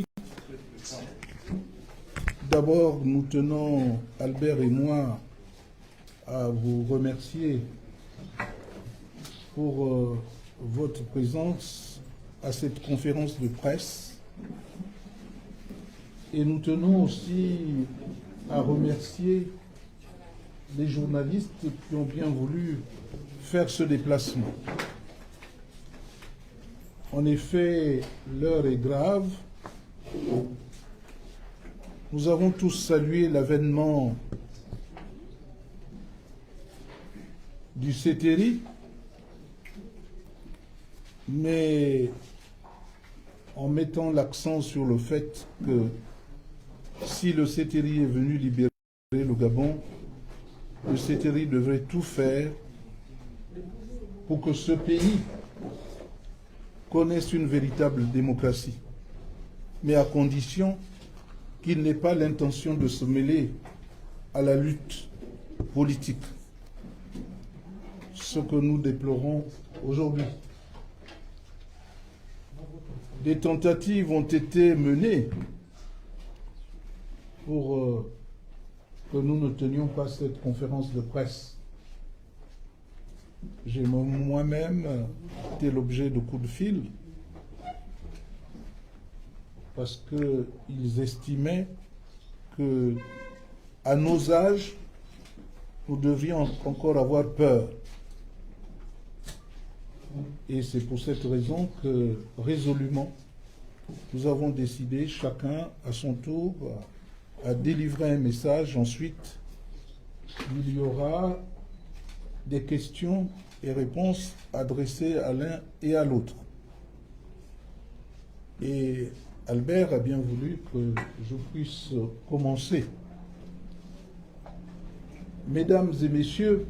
politique. D'abord, nous tenons, Albert et moi, à vous remercier pour votre présence à cette conférence de presse. Et nous tenons aussi à remercier les journalistes qui ont bien voulu faire ce déplacement. En effet, l'heure est grave. Nous avons tous salué l'avènement du CETERI, mais en mettant l'accent sur le fait que si le CETERI est venu libérer le Gabon, le CETERI devrait tout faire pour que ce pays connaisse une véritable démocratie, mais à condition qu'il n'ait pas l'intention de se mêler à la lutte politique, ce que nous déplorons aujourd'hui. Des tentatives ont été menées pour que nous ne tenions pas cette conférence de presse. J'ai moi-même été l'objet de coups de fil parce qu'ils estimaient que, à nos âges, nous devions encore avoir peur. Et c'est pour cette raison que, résolument, nous avons décidé, chacun à son tour, à délivrer un message. Ensuite, il y aura des questions et réponses adressées à l'un et à l'autre. Et Albert a bien voulu que je puisse commencer. Mesdames et messieurs,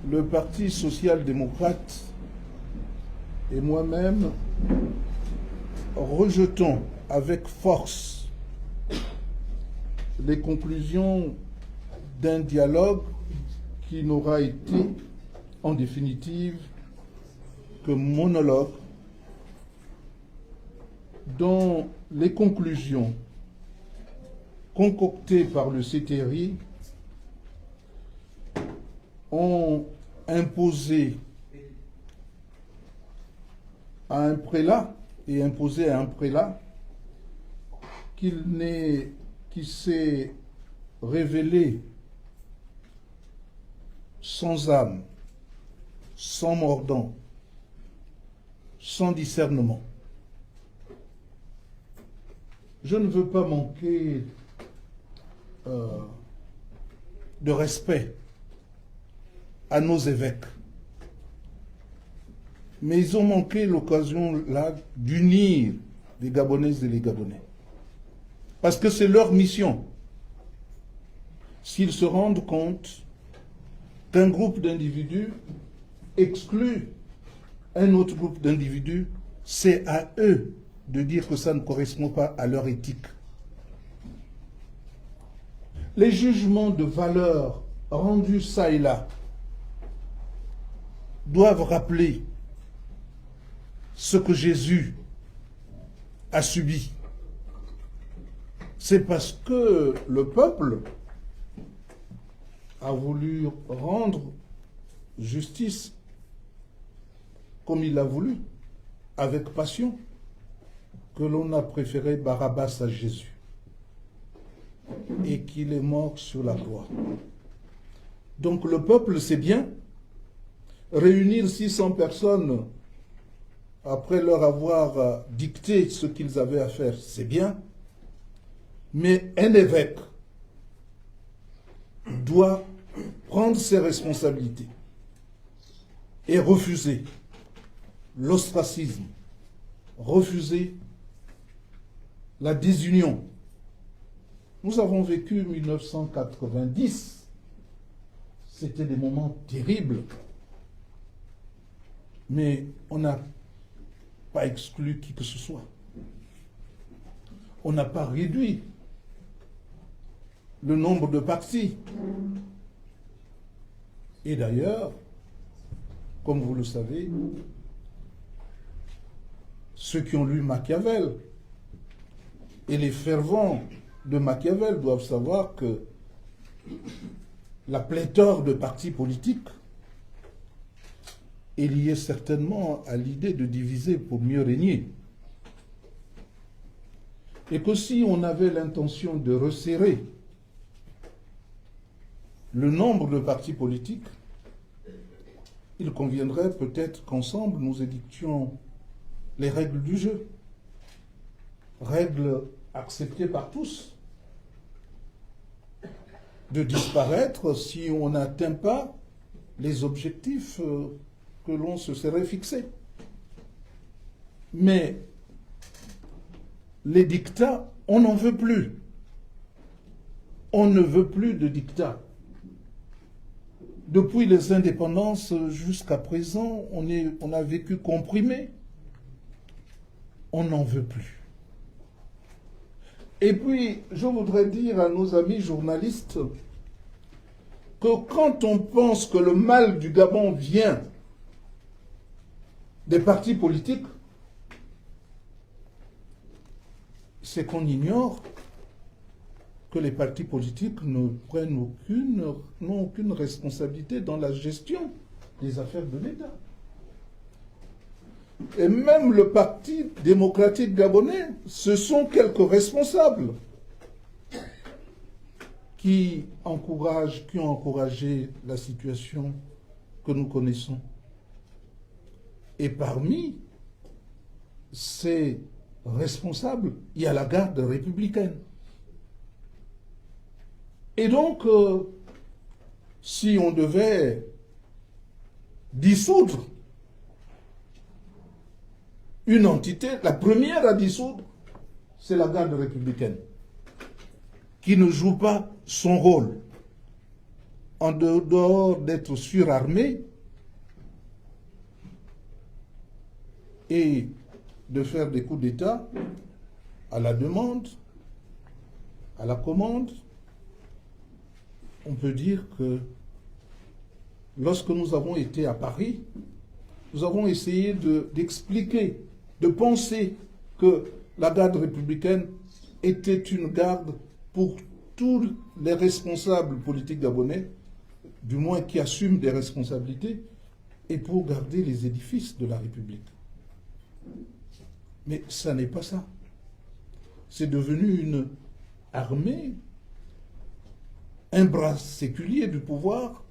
le Parti social-démocrate et moi-même rejetons avec force les conclusions d'un dialogue qui n'aura été, en définitive, que monologue, dont les conclusions concoctées par le CETERI ont imposé à un prélat et imposé à un prélat qui s'est révélé sans âme, sans mordant, sans discernement. Je ne veux pas manquer de respect à nos évêques, mais ils ont manqué l'occasion là d'unir les Gabonaises et les Gabonais, parce que c'est leur mission. S'ils se rendent compte qu'un groupe d'individus exclut un autre groupe d'individus, c'est à eux de dire que ça ne correspond pas à leur éthique. Les jugements de valeur rendus ça et là doivent rappeler ce que Jésus a subi. C'est parce que le peuple a voulu rendre justice comme il a voulu, avec passion, que l'on a préféré Barabbas à Jésus et qu'il est mort sur la croix. Donc le peuple, c'est bien. Réunir 600 personnes après leur avoir dicté ce qu'ils avaient à faire, c'est bien. Mais un évêque doit prendre ses responsabilités et refuser l'ostracisme, refuser la désunion. Nous avons vécu 1990, c'était des moments terribles, mais on n'a pas exclu qui que ce soit. On n'a pas réduit le nombre de partis. Et d'ailleurs, comme vous le savez, ceux qui ont lu Machiavel et les fervents de Machiavel doivent savoir que la pléthore de partis politiques est liée certainement à l'idée de diviser pour mieux régner. Et que si on avait l'intention de resserrer le nombre de partis politiques, il conviendrait peut-être qu'ensemble nous édictions les règles du jeu, règles acceptées par tous, de disparaître si on n'atteint pas les objectifs que l'on se serait fixés. Mais les dictats, on n'en veut plus. On ne veut plus de dictats. Depuis les indépendances jusqu'à présent, on a vécu comprimé. On n'en veut plus. Et puis, je voudrais dire à nos amis journalistes que quand on pense que le mal du Gabon vient des partis politiques, c'est qu'on ignore que les partis politiques n'ont aucune responsabilité dans la gestion des affaires de l'État. Et même le Parti démocratique gabonais, ce sont quelques responsables qui ont encouragé la situation que nous connaissons. Et parmi ces responsables, il y a la garde républicaine. Et donc, si on devait dissoudre une entité, la première à dissoudre, c'est la garde républicaine, qui ne joue pas son rôle. En dehors d'être surarmée et de faire des coups d'État à la demande, à la commande, on peut dire que lorsque nous avons été à Paris, nous avons essayé d'expliquer, de penser que la garde républicaine était une garde pour tous les responsables politiques gabonais, du moins qui assument des responsabilités, et pour garder les édifices de la République. Mais ça n'est pas ça. C'est devenu une armée, un bras séculier du pouvoir,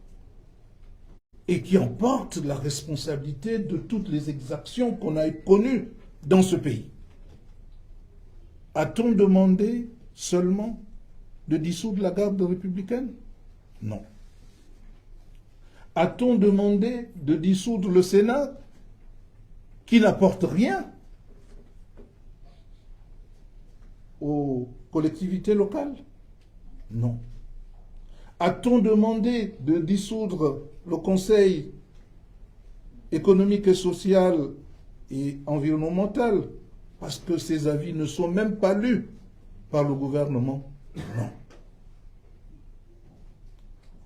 et qui emporte la responsabilité de toutes les exactions qu'on a connues dans ce pays. A-t-on demandé seulement de dissoudre la garde républicaine? Non. A-t-on demandé de dissoudre le Sénat, qui n'apporte rien aux collectivités locales? Non. A-t-on demandé de dissoudre le Conseil économique et social et environnemental parce que ces avis ne sont même pas lus par le gouvernement? Non.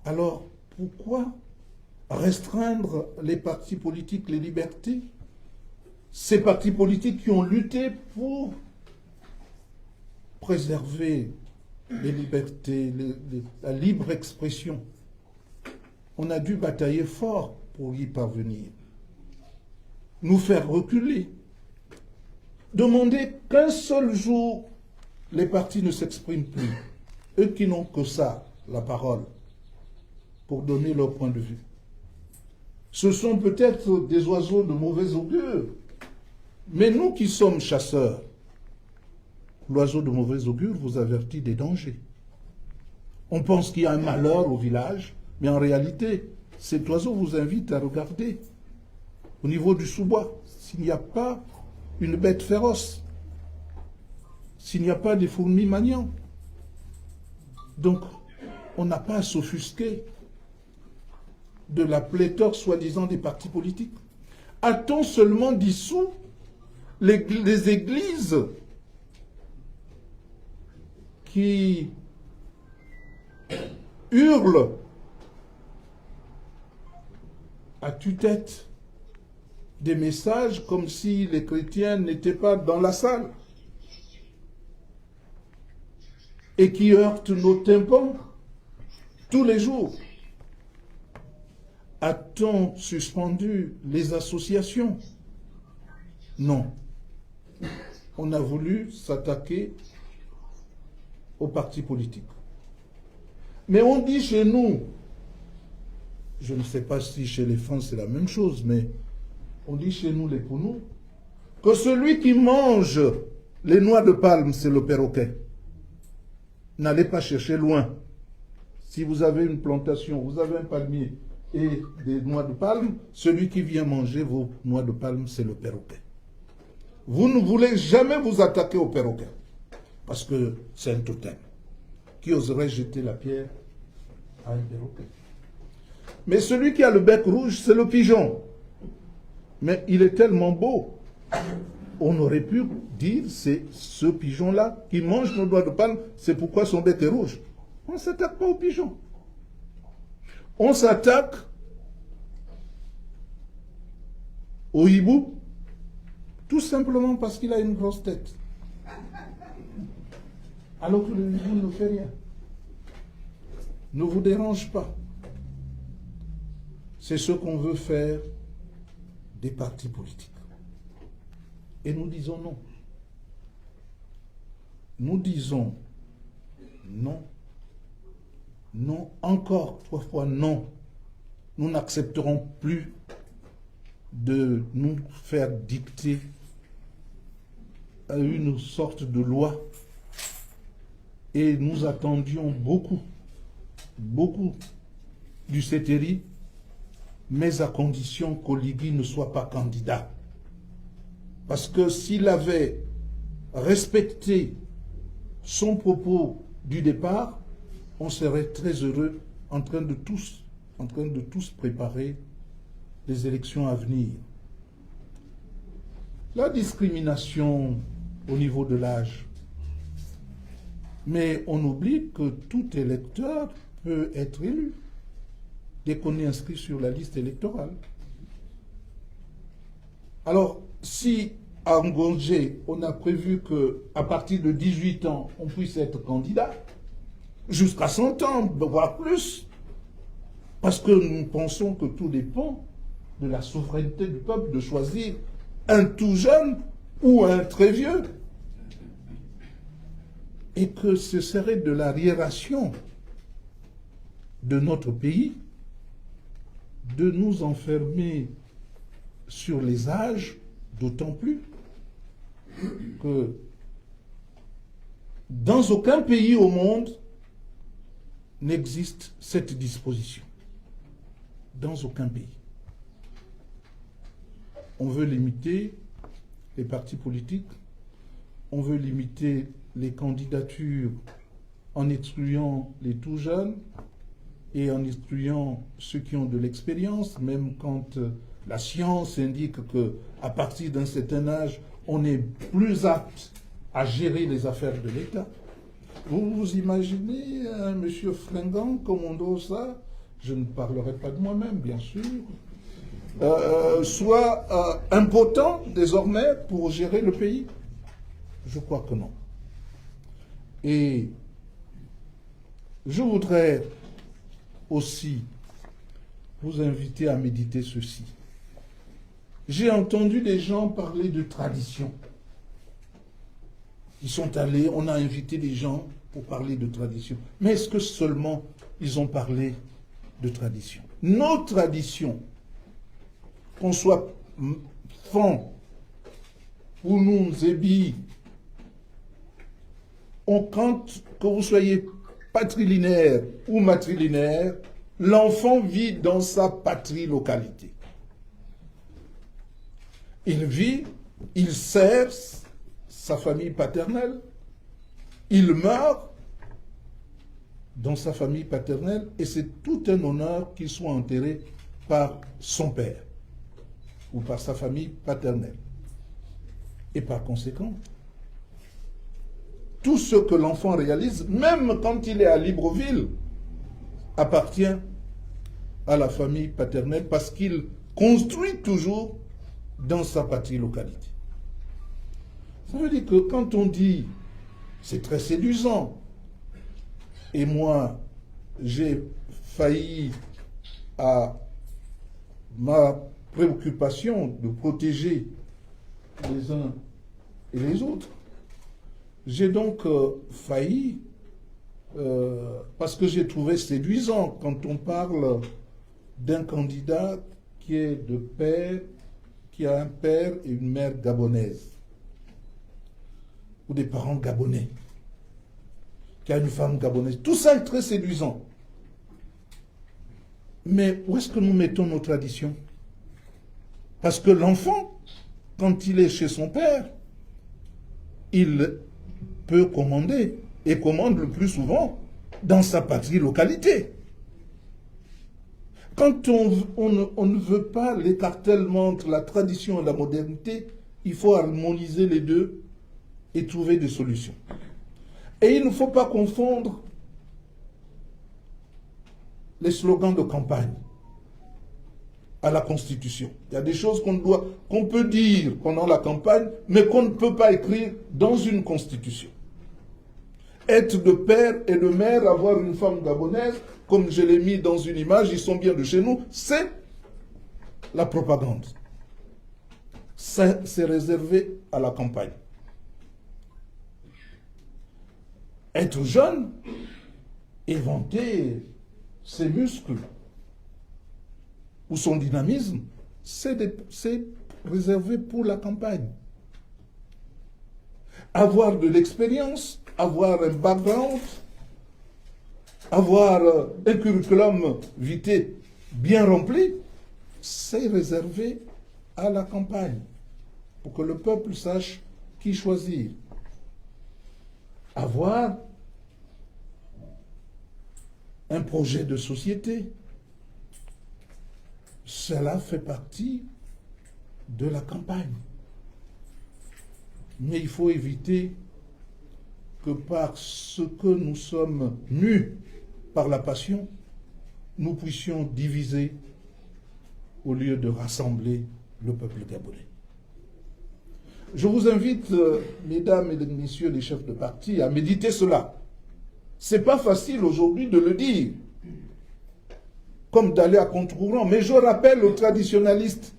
Alors, pourquoi restreindre les partis politiques, les libertés? Ces partis politiques qui ont lutté pour préserver les libertés, la libre expression. On a dû batailler fort pour y parvenir. Nous faire reculer. Demander qu'un seul jour, les partis ne s'expriment plus. Eux qui n'ont que ça, la parole, pour donner leur point de vue. Ce sont peut-être des oiseaux de mauvais augure, mais nous qui sommes chasseurs, l'oiseau de mauvais augure vous avertit des dangers. On pense qu'il y a un malheur au village, mais en réalité, cet oiseau vous invite à regarder au niveau du sous-bois s'il n'y a pas une bête féroce, s'il n'y a pas des fourmis maniants. Donc, on n'a pas à s'offusquer de la pléthore soi-disant des partis politiques. A-t-on seulement dissous les églises qui hurlent à tue-tête des messages comme si les chrétiens n'étaient pas dans la salle et qui heurtent nos tympans tous les jours. A-t-on suspendu les associations? Non. On a voulu s'attaquer aux partis politiques. Mais on dit chez nous, je ne sais pas si chez les Français c'est la même chose, mais on dit chez nous, les Pounous, que celui qui mange les noix de palme, c'est le perroquet. N'allez pas chercher loin. Si vous avez une plantation, vous avez un palmier et des noix de palme, celui qui vient manger vos noix de palme, c'est le perroquet. Vous ne voulez jamais vous attaquer au perroquet, parce que c'est un totem. Qui oserait jeter la pierre à un perroquet? Mais celui qui a le bec rouge, c'est le pigeon. Mais il est tellement beau. On aurait pu dire, c'est ce pigeon-là qui mange nos noix de palme, c'est pourquoi son bec est rouge. On ne s'attaque pas au pigeon. On s'attaque au hibou, tout simplement parce qu'il a une grosse tête. Alors que le hibou ne fait rien. Ne vous dérange pas. C'est ce qu'on veut faire des partis politiques. Et nous disons non. Nous disons non. Non, encore 3 fois non. Nous n'accepterons plus de nous faire dicter à une sorte de loi. Et nous attendions beaucoup du CETERI, mais à condition qu'Oligui ne soit pas candidat. Parce que s'il avait respecté son propos du départ, on serait très heureux en train de tous préparer les élections à venir. La discrimination au niveau de l'âge. Mais on oublie que tout électeur peut être élu dès qu'on est inscrit sur la liste électorale. Alors, si à Ngongé, on a prévu qu'à partir de 18 ans, on puisse être candidat, jusqu'à 100 ans, voire plus, parce que nous pensons que tout dépend de la souveraineté du peuple de choisir un tout jeune ou un très vieux. Et que ce serait de l'arriération de notre pays de nous enfermer sur les âges, d'autant plus que dans aucun pays au monde n'existe cette disposition. Dans aucun pays. On veut limiter les partis politiques, on veut limiter les candidatures en excluant les tout jeunes et en excluant ceux qui ont de l'expérience, même quand la science indique qu'à partir d'un certain âge, on est plus apte à gérer les affaires de l'État. Vous vous imaginez un monsieur fringant comme on doit ça, je ne parlerai pas de moi-même, bien sûr, soit impotent désormais pour gérer le pays? Je crois que non. Et je voudrais aussi vous inviter à méditer ceci. J'ai entendu des gens parler de tradition. Ils sont allés, on a invité des gens pour parler de tradition. Mais est-ce que seulement ils ont parlé de tradition? Nos traditions, qu'on soit Fan ou nous, Zébi, on compte que vous soyez patrilinéaire ou matrilinéaire, l'enfant vit dans sa patrie localité. Il vit, il sert sa famille paternelle, il meurt dans sa famille paternelle et c'est tout un honneur qu'il soit enterré par son père ou par sa famille paternelle. Et par conséquent, tout ce que l'enfant réalise, même quand il est à Libreville, appartient à la famille paternelle parce qu'il construit toujours dans sa patrie localité. Ça veut dire que quand on dit c'est très séduisant, et moi j'ai failli à ma préoccupation de protéger les uns et les autres, j'ai donc failli parce que j'ai trouvé séduisant quand on parle d'un candidat qui est de père, qui a un père et une mère gabonaise, ou des parents gabonais, qui a une femme gabonaise. Tout ça est très séduisant. Mais où est-ce que nous mettons nos traditions? Parce que l'enfant, quand il est chez son père, il peut commander, et commande le plus souvent dans sa patrie localité. Quand on ne veut pas l'écartèlement entre la tradition et la modernité, il faut harmoniser les deux et trouver des solutions. Et il ne faut pas confondre les slogans de campagne à la Constitution. Il y a des choses qu'on peut dire pendant la campagne, mais qu'on ne peut pas écrire dans une Constitution. Être de père et de mère, avoir une femme gabonaise, comme je l'ai mis dans une image, ils sont bien de chez nous, c'est la propagande. C'est réservé à la campagne. Être jeune et vanter ses muscles ou son dynamisme, c'est réservé pour la campagne. Avoir de l'expérience, avoir un background, avoir un curriculum vitae bien rempli, c'est réservé à la campagne, pour que le peuple sache qui choisir. Avoir un projet de société, cela fait partie de la campagne. Mais il faut éviter que parce que nous sommes mus par la passion, nous puissions diviser au lieu de rassembler le peuple gabonais. Je vous invite, mesdames et messieurs les chefs de parti, à méditer cela. C'est pas facile aujourd'hui de le dire, comme d'aller à contre-courant. Mais je rappelle aux traditionalistes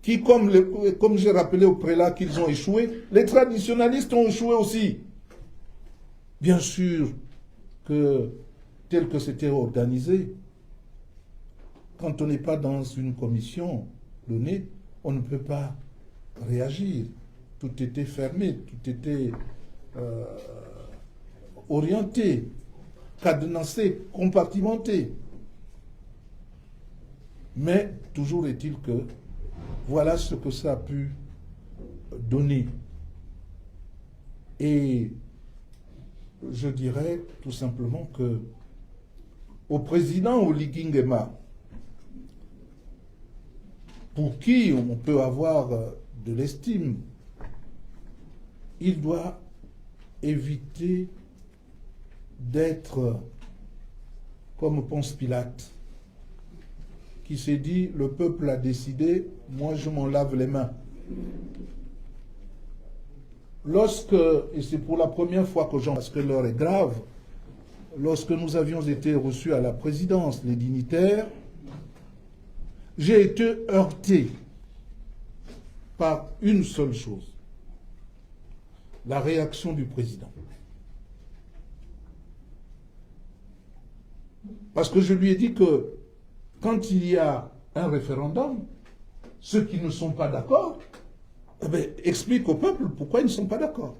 qui, comme j'ai rappelé aux prélats qu'ils ont échoué, les traditionalistes ont échoué aussi. Bien sûr que, tel que c'était organisé, quand on n'est pas dans une commission donnée, on ne peut pas réagir. Tout était fermé, tout était orienté, cadenassé, compartimenté. Mais toujours est-il que voilà ce que ça a pu donner. Et je dirais tout simplement que au président Oligui Nguema, pour qui on peut avoir de l'estime, il doit éviter d'être comme Ponce Pilate, qui s'est dit, le peuple a décidé, moi je m'en lave les mains. Lorsque, et c'est pour la première fois que parce que l'heure est grave, lorsque nous avions été reçus à la présidence, les dignitaires, j'ai été heurté par une seule chose, la réaction du président. Parce que je lui ai dit que quand il y a un référendum, ceux qui ne sont pas d'accord, expliquent au peuple pourquoi ils ne sont pas d'accord.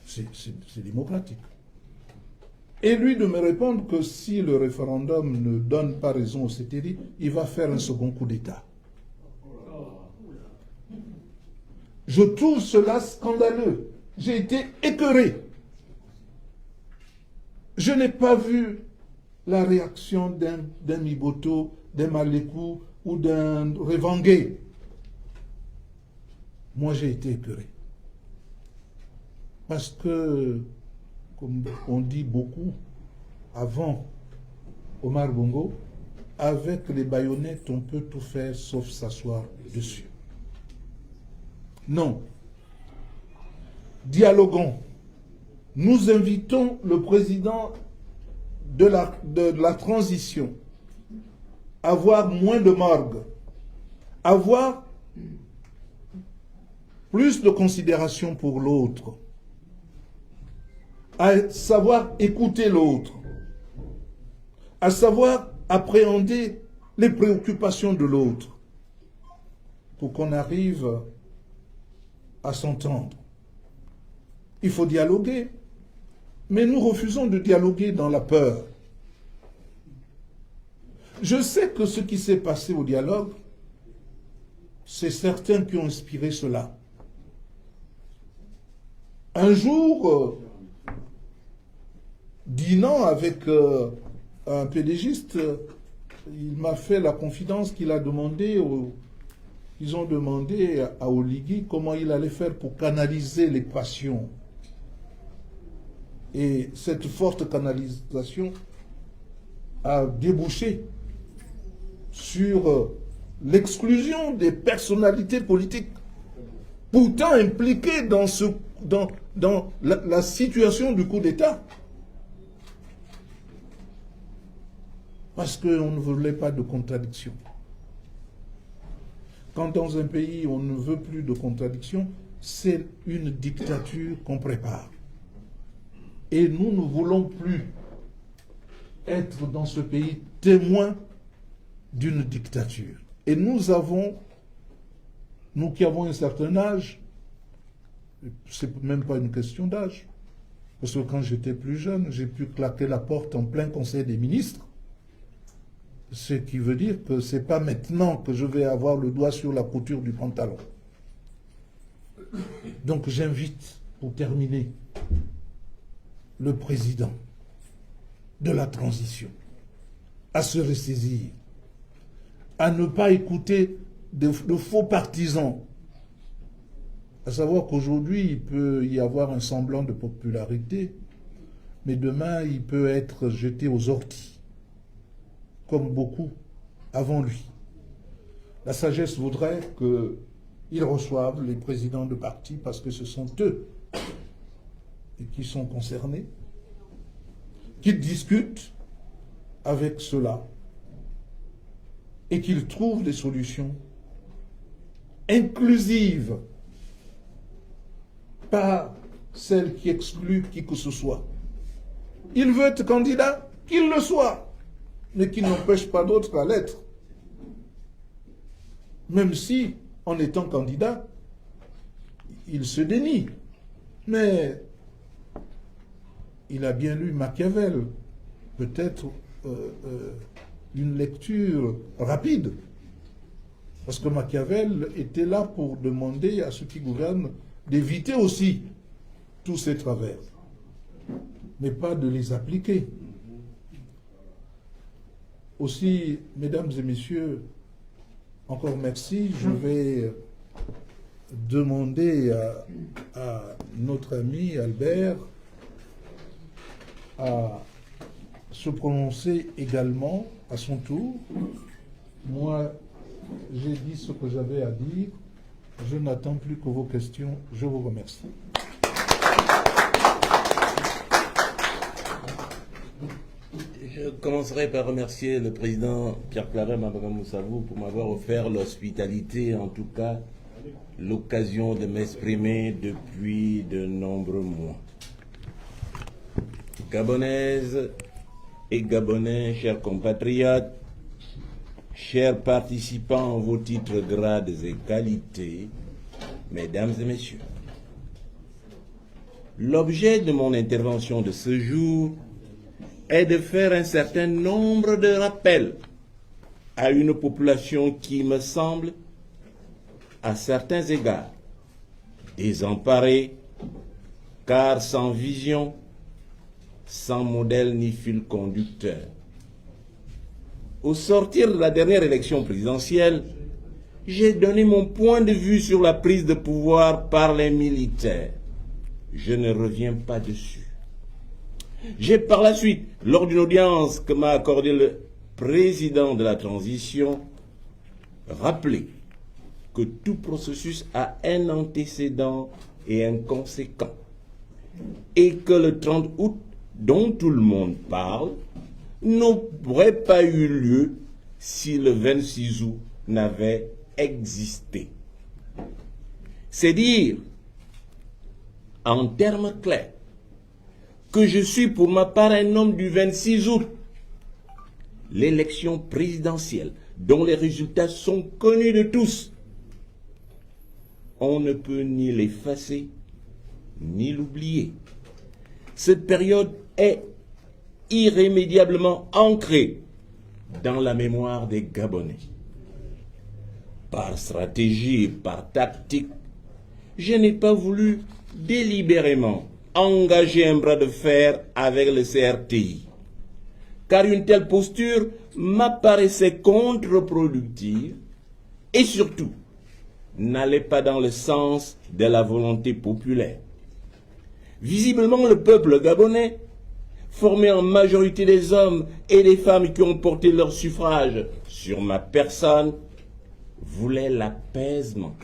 C'est démocratique. Et lui de me répondre que si le référendum ne donne pas raison au CTI, il va faire un second coup d'État. Je trouve cela scandaleux. J'ai été écœuré. Je n'ai pas vu la réaction d'un Miboto, d'un Malekou ou d'un Revangué. Moi, j'ai été écœuré. Parce que, comme on dit beaucoup, avant Omar Bongo, avec les baïonnettes, on peut tout faire sauf s'asseoir dessus. Non. Dialoguons. Nous invitons le président de la transition à avoir moins de morgue, à avoir plus de considération pour l'autre, à savoir écouter l'autre, à savoir appréhender les préoccupations de l'autre, pour qu'on arrive à s'entendre. Il faut dialoguer, mais nous refusons de dialoguer dans la peur. Je sais que ce qui s'est passé au dialogue, c'est certains qui ont inspiré cela. Un jour, dînant avec un pédégiste, il m'a fait la confidence qu'il a demandé, ils ont demandé à Oligui comment il allait faire pour canaliser les passions. Et cette forte canalisation a débouché sur l'exclusion des personnalités politiques, pourtant impliquées dans la situation du coup d'État. Parce qu'on ne voulait pas de contradiction. Quand dans un pays on ne veut plus de contradiction, c'est une dictature qu'on prépare. Et nous ne voulons plus être dans ce pays témoins d'une dictature. Et nous qui avons un certain âge, c'est même pas une question d'âge, parce que quand j'étais plus jeune, j'ai pu claquer la porte en plein Conseil des ministres, ce qui veut dire que c'est pas maintenant que je vais avoir le doigt sur la couture du pantalon. Donc j'invite, pour terminer, le président de la transition à se ressaisir, à ne pas écouter de faux partisans. À savoir qu'aujourd'hui, il peut y avoir un semblant de popularité, mais demain, il peut être jeté aux orties, comme beaucoup avant lui. La sagesse voudrait qu'ils reçoivent les présidents de parti parce que ce sont eux qui sont concernés, qu'ils discutent avec ceux-là et qu'ils trouvent des solutions inclusives, pas celles qui excluent qui que ce soit. Il veut être candidat, qu'il le soit, mais qui n'empêche pas d'autres à l'être. Même si, en étant candidat, il se dénie. Mais il a bien lu Machiavel, peut-être une lecture rapide. Parce que Machiavel était là pour demander à ceux qui gouvernent d'éviter aussi tous ces travers, mais pas de les appliquer. Aussi, mesdames et messieurs, encore merci. Je vais demander à notre ami Albert à se prononcer également à son tour. Moi, j'ai dit ce que j'avais à dire. Je n'attends plus que vos questions. Je vous remercie. Je commencerai par remercier le président Pierre Claver Mabanga-Moussavou pour m'avoir offert l'hospitalité, en tout cas l'occasion de m'exprimer depuis de nombreux mois. Gabonaises et Gabonais, chers compatriotes, chers participants en vos titres, grades et qualités, mesdames et messieurs, l'objet de mon intervention de ce jour est de faire un certain nombre de rappels à une population qui me semble, à certains égards, désemparée, car sans vision, sans modèle ni fil conducteur. Au sortir de la dernière élection présidentielle, j'ai donné mon point de vue sur la prise de pouvoir par les militaires. Je ne reviens pas dessus. J'ai par la suite, lors d'une audience que m'a accordée le président de la transition, rappeler que tout processus a un antécédent et un conséquent, et que le 30 août, dont tout le monde parle, n'aurait pas eu lieu si le 26 août n'avait existé. C'est dire, en termes clairs, que je suis pour ma part un homme du 26 août. L'élection présidentielle, dont les résultats sont connus de tous, on ne peut ni l'effacer, ni l'oublier. Cette période est irrémédiablement ancrée dans la mémoire des Gabonais. Par stratégie et par tactique, je n'ai pas voulu délibérément engager un bras de fer avec le CRTI, car une telle posture m'apparaissait contre-productive et surtout n'allait pas dans le sens de la volonté populaire. Visiblement, le peuple gabonais, formé en majorité des hommes et des femmes qui ont porté leur suffrage sur ma personne, voulait l'apaisement.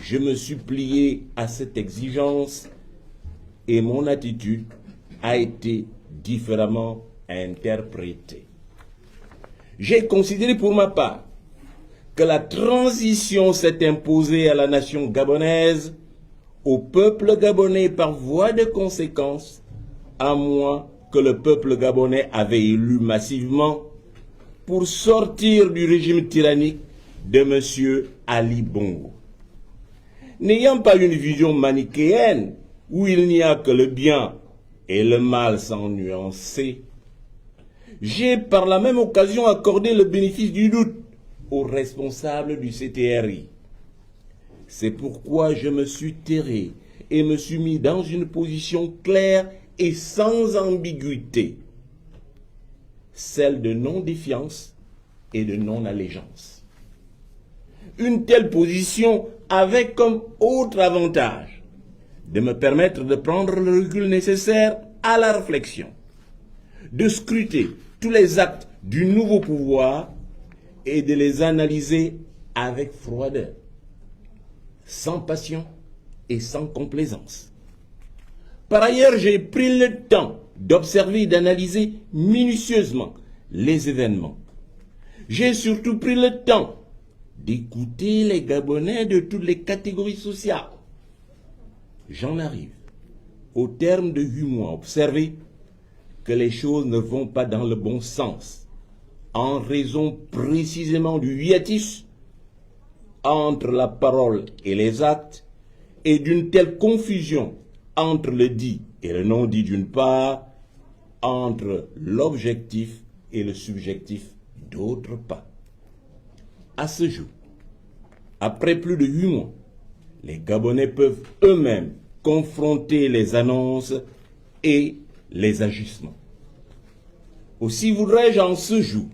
Je me suis plié à cette exigence et mon attitude a été différemment interprétée. J'ai considéré pour ma part que la transition s'est imposée à la nation gabonaise, au peuple gabonais par voie de conséquence, à moins que le peuple gabonais avait élu massivement pour sortir du régime tyrannique de M. Ali Bongo. N'ayant pas une vision manichéenne où il n'y a que le bien et le mal sans nuancer, j'ai par la même occasion accordé le bénéfice du doute aux responsables du CTRI. C'est pourquoi je me suis terré et me suis mis dans une position claire et sans ambiguïté, celle de non-défiance et de non-allégeance. Une telle position avait comme autre avantage de me permettre de prendre le recul nécessaire à la réflexion, de scruter tous les actes du nouveau pouvoir et de les analyser avec froideur, sans passion et sans complaisance. Par ailleurs, j'ai pris le temps d'observer et d'analyser minutieusement les événements. J'ai surtout pris le temps d'écouter les Gabonais de toutes les catégories sociales. J'en arrive au terme de 8 mois observer que les choses ne vont pas dans le bon sens, en raison précisément du hiatus entre la parole et les actes, et d'une telle confusion entre le dit et le non-dit d'une part, entre l'objectif et le subjectif d'autre part. À ce jour, après plus de 8 mois, les Gabonais peuvent eux-mêmes confronter les annonces et les ajustements. Aussi voudrais-je en ce jour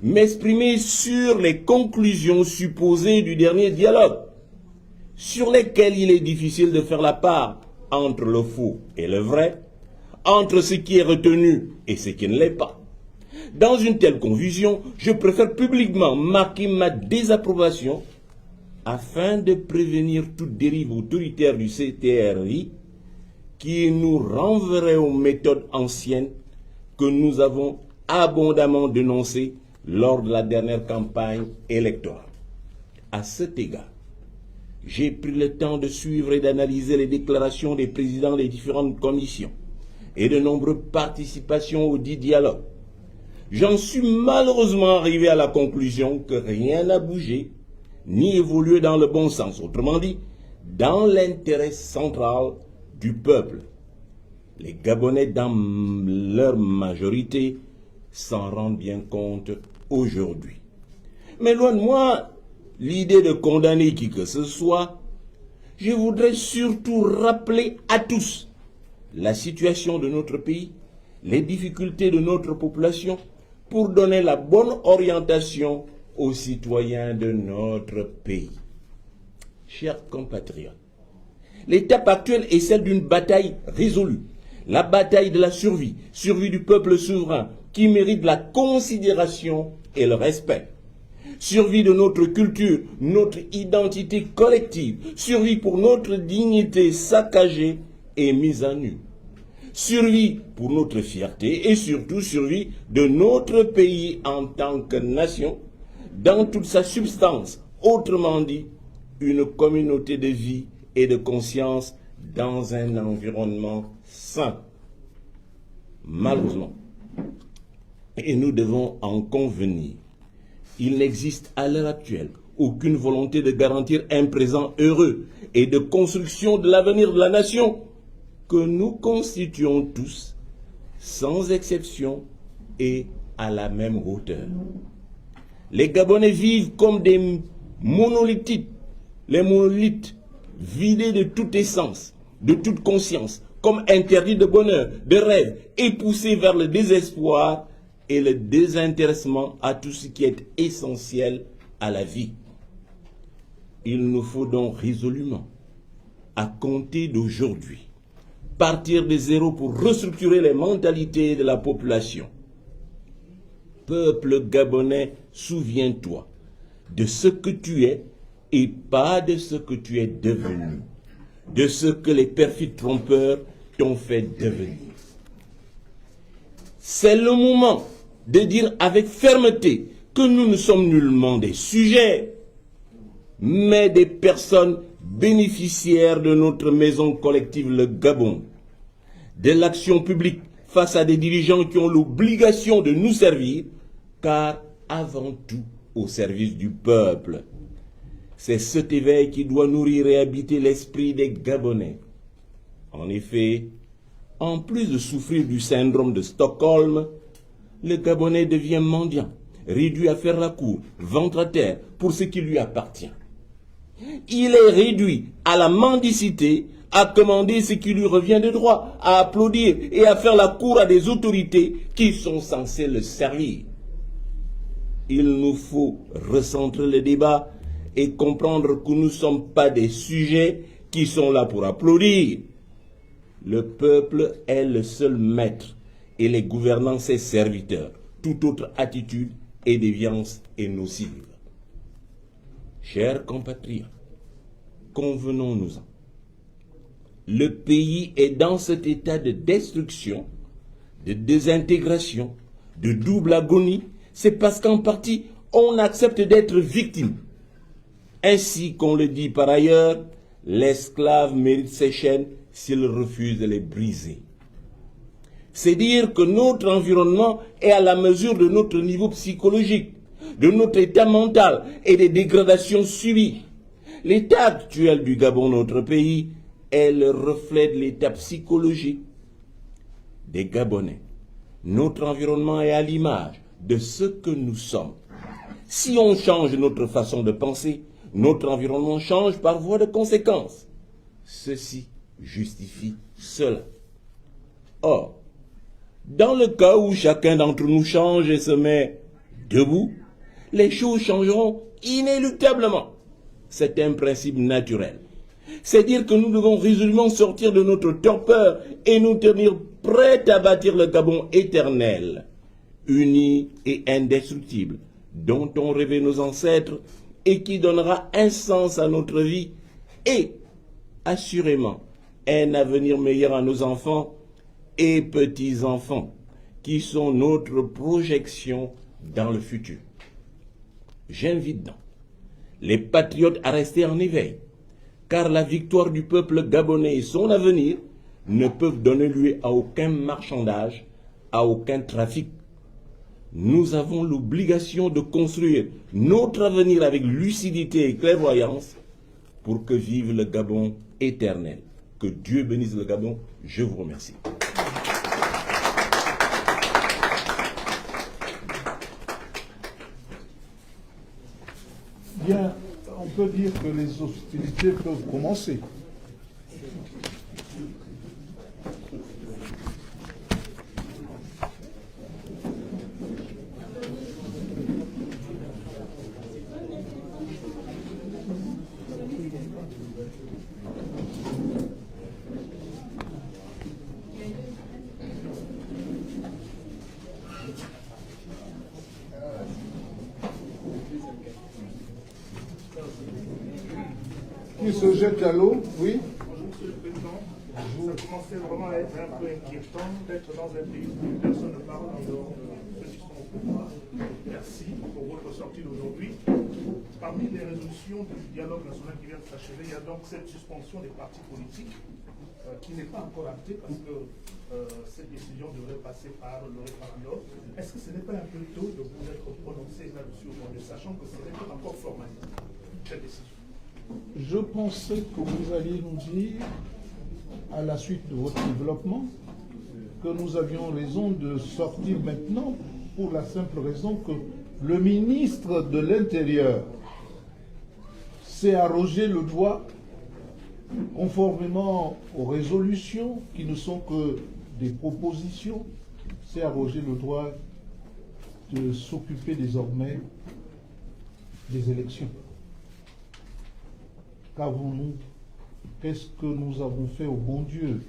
m'exprimer sur les conclusions supposées du dernier dialogue, sur lesquelles il est difficile de faire la part entre le faux et le vrai, entre ce qui est retenu et ce qui ne l'est pas. Dans une telle confusion, je préfère publiquement marquer ma désapprobation afin de prévenir toute dérive autoritaire du CTRI qui nous renverrait aux méthodes anciennes que nous avons abondamment dénoncées lors de la dernière campagne électorale. À cet égard, j'ai pris le temps de suivre et d'analyser les déclarations des présidents des différentes commissions et de nombreuses participations au dit dialogue. J'en suis malheureusement arrivé à la conclusion que rien n'a bougé ni évolué dans le bon sens, autrement dit, dans l'intérêt central du peuple. Les Gabonais, dans leur majorité, s'en rendent bien compte aujourd'hui. Mais loin de moi l'idée de condamner qui que ce soit, je voudrais surtout rappeler à tous la situation de notre pays, les difficultés de notre population, pour donner la bonne orientation aux citoyens de notre pays. Chers compatriotes, l'étape actuelle est celle d'une bataille résolue, la bataille de la survie du peuple souverain, qui méritent la considération et le respect. Survie de notre culture, notre identité collective, survie pour notre dignité saccagée et mise à nu. Survie pour notre fierté et surtout survie de notre pays en tant que nation, dans toute sa substance, autrement dit, une communauté de vie et de conscience dans un environnement sain. Malheureusement, et nous devons en convenir, il n'existe à l'heure actuelle aucune volonté de garantir un présent heureux et de construction de l'avenir de la nation que nous constituons tous, sans exception et à la même hauteur. Les Gabonais vivent comme des monolithes, les monolithes vidés de toute essence, de toute conscience, comme interdits de bonheur, de rêve, et poussés vers le désespoir et le désintéressement à tout ce qui est essentiel à la vie. Il nous faut donc résolument, à compter d'aujourd'hui, partir de zéro pour restructurer les mentalités de la population. Peuple gabonais, souviens-toi de ce que tu es et pas de ce que tu es devenu, de ce que les perfides trompeurs t'ont fait devenir. C'est le moment de dire avec fermeté que nous ne sommes nullement des sujets, mais des personnes bénéficiaires de notre maison collective, le Gabon, de l'action publique face à des dirigeants qui ont l'obligation de nous servir, car avant tout au service du peuple. C'est cet éveil qui doit nourrir et habiter l'esprit des Gabonais. En effet, en plus de souffrir du syndrome de Stockholm, le Gabonais devient mendiant, réduit à faire la cour, ventre à terre, pour ce qui lui appartient. Il est réduit à la mendicité, à commander ce qui lui revient de droit, à applaudir et à faire la cour à des autorités qui sont censées le servir. Il nous faut recentrer le débat et comprendre que nous ne sommes pas des sujets qui sont là pour applaudir. Le peuple est le seul maître et les gouvernants ses serviteurs. Toute autre attitude et déviance est nocive. Chers compatriotes, convenons-nous-en. Le pays est dans cet état de destruction, de désintégration, de double agonie. C'est parce qu'en partie, on accepte d'être victime. Ainsi qu'on le dit par ailleurs, l'esclave mérite ses chaînes s'il refuse de les briser. C'est dire que notre environnement est à la mesure de notre niveau psychologique, de notre état mental et des dégradations subies. L'état actuel du Gabon, notre pays, est le reflet de l'état psychologique des Gabonais. Notre environnement est à l'image de ce que nous sommes. Si on change notre façon de penser, notre environnement change par voie de conséquence. Ceci justifie cela. Or, dans le cas où chacun d'entre nous change et se met debout, les choses changeront inéluctablement. C'est un principe naturel. C'est dire que nous devons résolument sortir de notre torpeur et nous tenir prêts à bâtir le Gabon éternel, uni et indestructible, dont ont rêvé nos ancêtres et qui donnera un sens à notre vie et, assurément, un avenir meilleur à nos enfants et petits-enfants, qui sont notre projection dans le futur. J'invite donc les patriotes à rester en éveil, car la victoire du peuple gabonais et son avenir ne peuvent donner lieu à aucun marchandage, à aucun trafic. Nous avons l'obligation de construire notre avenir avec lucidité et clairvoyance pour que vive le Gabon éternel. Que Dieu bénisse le Gabon. Je vous remercie. Bien, on peut dire que les hostilités peuvent commencer. qui se jette à l'eau, oui. Bonjour, Monsieur le Président. Ça commençait vraiment à être un peu inquiétant d'être dans un pays où personne ne parle en dehors de ceux qui sont au pouvoir. Merci pour votre sortie d'aujourd'hui. Parmi les résolutions du dialogue national qui vient de s'achever, il y a donc cette suspension des partis politiques qui n'est pas encore actée parce que cette décision devrait passer par le référendum. Est-ce que ce n'est pas un peu tôt de vous être prononcé là-dessus aujourd'hui, sachant que ce n'est pas encore formalisé, cette décision? Je pensais que vous alliez nous dire, à la suite de votre développement, que nous avions raison de sortir maintenant pour la simple raison que le ministre de l'Intérieur s'est arrogé le droit, conformément aux résolutions qui ne sont que des propositions, s'est arrogé le droit de s'occuper désormais des élections. Qu'avons-nous? Qu'est-ce que nous avons fait au bon Dieu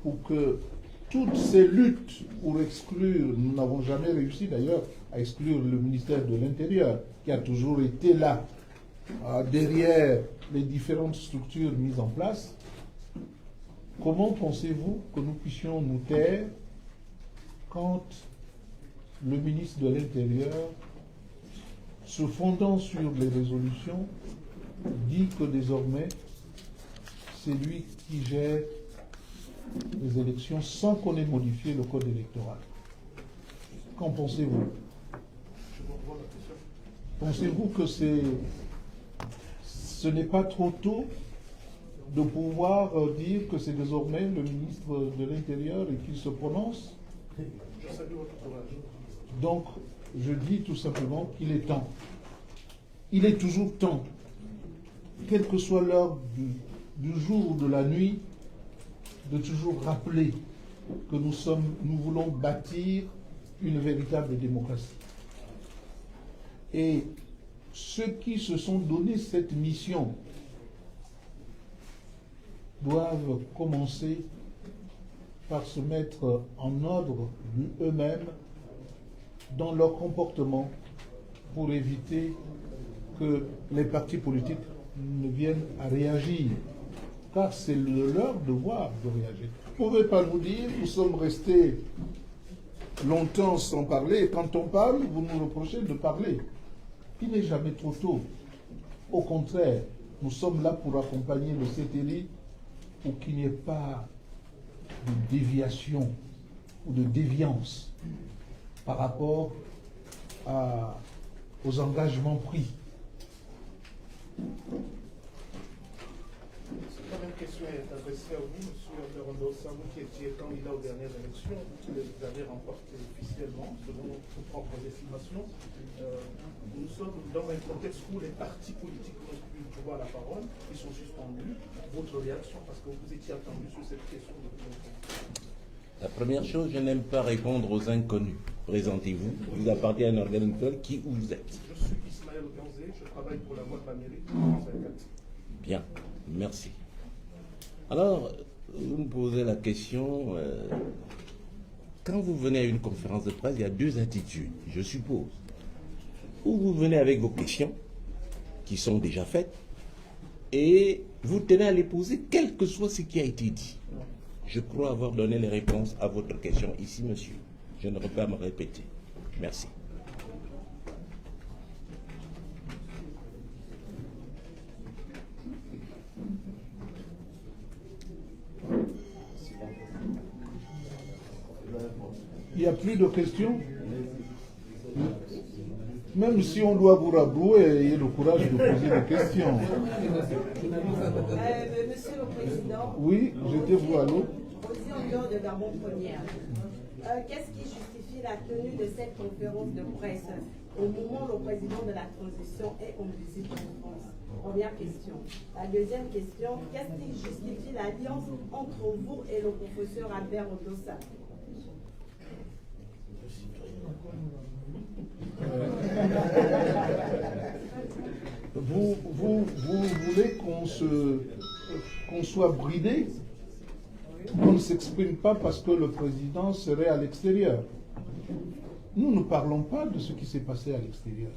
pour que toutes ces luttes pour exclure, nous n'avons jamais réussi d'ailleurs à exclure le ministère de l'Intérieur, qui a toujours été là, derrière les différentes structures mises en place. Comment pensez-vous que nous puissions nous taire quand le ministre de l'Intérieur, se fondant sur les résolutions, dit que désormais c'est lui qui gère les élections sans qu'on ait modifié le code électoral? Qu'en pensez-vous? Pensez-vous que ce n'est pas trop tôt de pouvoir dire que c'est désormais le ministre de l'Intérieur et qu'il se prononce? Je salue votre courage. Donc, je dis tout simplement qu'il est temps. Il est toujours temps, quelle que soit l'heure du jour ou de la nuit, de toujours rappeler que nous voulons bâtir une véritable démocratie. Et ceux qui se sont donné cette mission doivent commencer par se mettre en ordre eux-mêmes dans leur comportement pour éviter que les partis politiques ne viennent à réagir, car c'est leur devoir de réagir. Vous ne pouvez pas nous dire, nous sommes restés longtemps sans parler, et quand on parle, vous nous reprochez de parler. Il n'est jamais trop tôt. Au contraire, nous sommes là pour accompagner le CTLI pour qu'il n'y ait pas de déviation ou de déviance par rapport aux engagements pris. La même question est adressée à vous, M. Anderondosa, vous qui étiez candidat aux dernières élections, vous les avez remportées officiellement, selon vos propres estimations. Nous sommes dans un contexte où les partis politiques n'ont plus le pouvoir à la parole, ils sont suspendus. Votre réaction, parce que vous étiez attendu sur cette question de La première chose, je n'aime pas répondre aux inconnus. Présentez-vous, vous appartenez à un organisateur, qui vous êtes? Je suis Ismaël Ganzé, je travaille pour la Voix de l'Amérique. Bien, merci. Alors, vous me posez la question, quand vous venez à une conférence de presse, il y a deux attitudes, je suppose. Ou vous venez avec vos questions, qui sont déjà faites, et vous tenez à les poser, quel que soit ce qui a été dit. Je crois avoir donné les réponses à votre question ici, monsieur. Je n'aurai pas à me répéter. Merci. Il n'y a plus de questions? Même si on doit vous rabrouer, ayez le courage de poser des questions. Monsieur le Président. Oui, j'étais vous à l'eau. Aussi en dehors de Gabon première. Qu'est-ce qui justifie la tenue de cette conférence de presse au moment où le président de la transition est en visite en France? Première question. La deuxième question, qu'est-ce qui justifie l'alliance entre vous et le professeur Albert Odossa? Vous voulez qu'on soit bridé, qu'on ne s'exprime pas parce que le président serait à l'extérieur. Nous ne parlons pas de ce qui s'est passé à l'extérieur.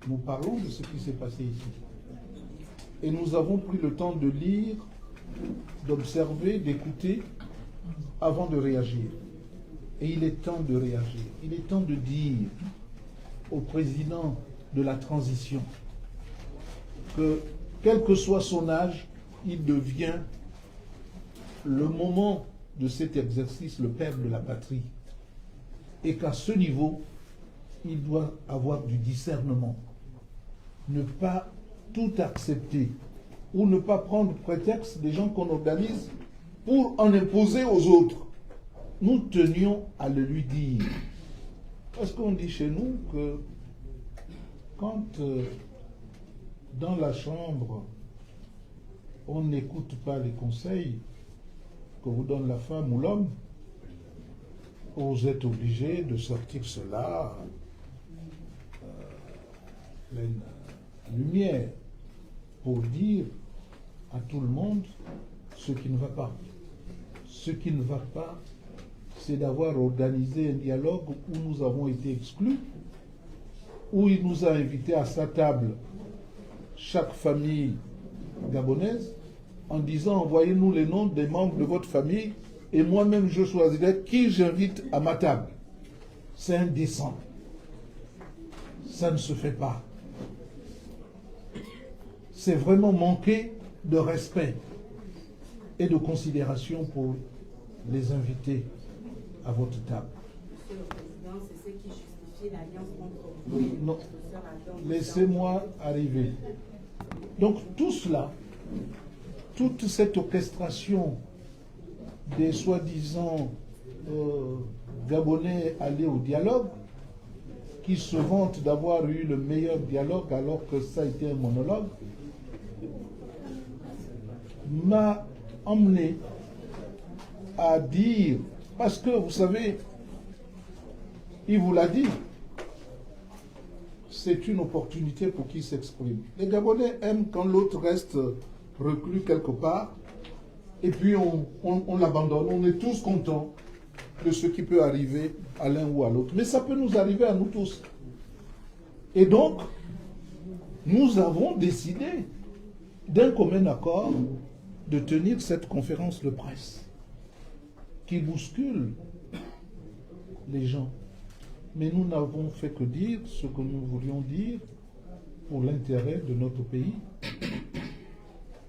Nous parlons de ce qui s'est passé ici. Et nous avons pris le temps de lire, d'observer, d'écouter avant de réagir. Et il est temps de réagir. Il est temps de dire au président de la transition que, quel que soit son âge, il devient le moment de cet exercice le père de la patrie. Et qu'à ce niveau, il doit avoir du discernement. Ne pas tout accepter ou ne pas prendre prétexte des gens qu'on organise pour en imposer aux autres. Nous tenions à le lui dire. Parce qu'on dit chez nous que quand dans la chambre, on n'écoute pas les conseils que vous donne la femme ou l'homme, vous êtes obligé de sortir cela pleine lumière pour dire à tout le monde ce qui ne va pas. Ce qui ne va pas, c'est d'avoir organisé un dialogue où nous avons été exclus, où il nous a invités à sa table, chaque famille gabonaise, en disant envoyez-nous les noms des membres de votre famille et moi-même je choisirai qui j'invite à ma table. C'est indécent. Ça ne se fait pas. C'est vraiment manquer de respect et de considération pour les invités à votre table. Monsieur le Président, c'est ce qui justifie l'alliance entre vous et Non. le professeur Adam. Laissez-moi arriver. Donc tout cela, toute cette orchestration des soi-disant Gabonais allés au dialogue, qui se vantent d'avoir eu le meilleur dialogue alors que ça a été un monologue, m'a emmené à dire, parce que vous savez, il vous l'a dit, c'est une opportunité pour qui s'exprime. Les Gabonais aiment quand l'autre reste reclus quelque part, et puis on l'abandonne. On est tous contents de ce qui peut arriver à l'un ou à l'autre. Mais ça peut nous arriver à nous tous. Et donc, nous avons décidé d'un commun accord de tenir cette conférence de presse qui bouscule les gens. Mais nous n'avons fait que dire ce que nous voulions dire pour l'intérêt de notre pays.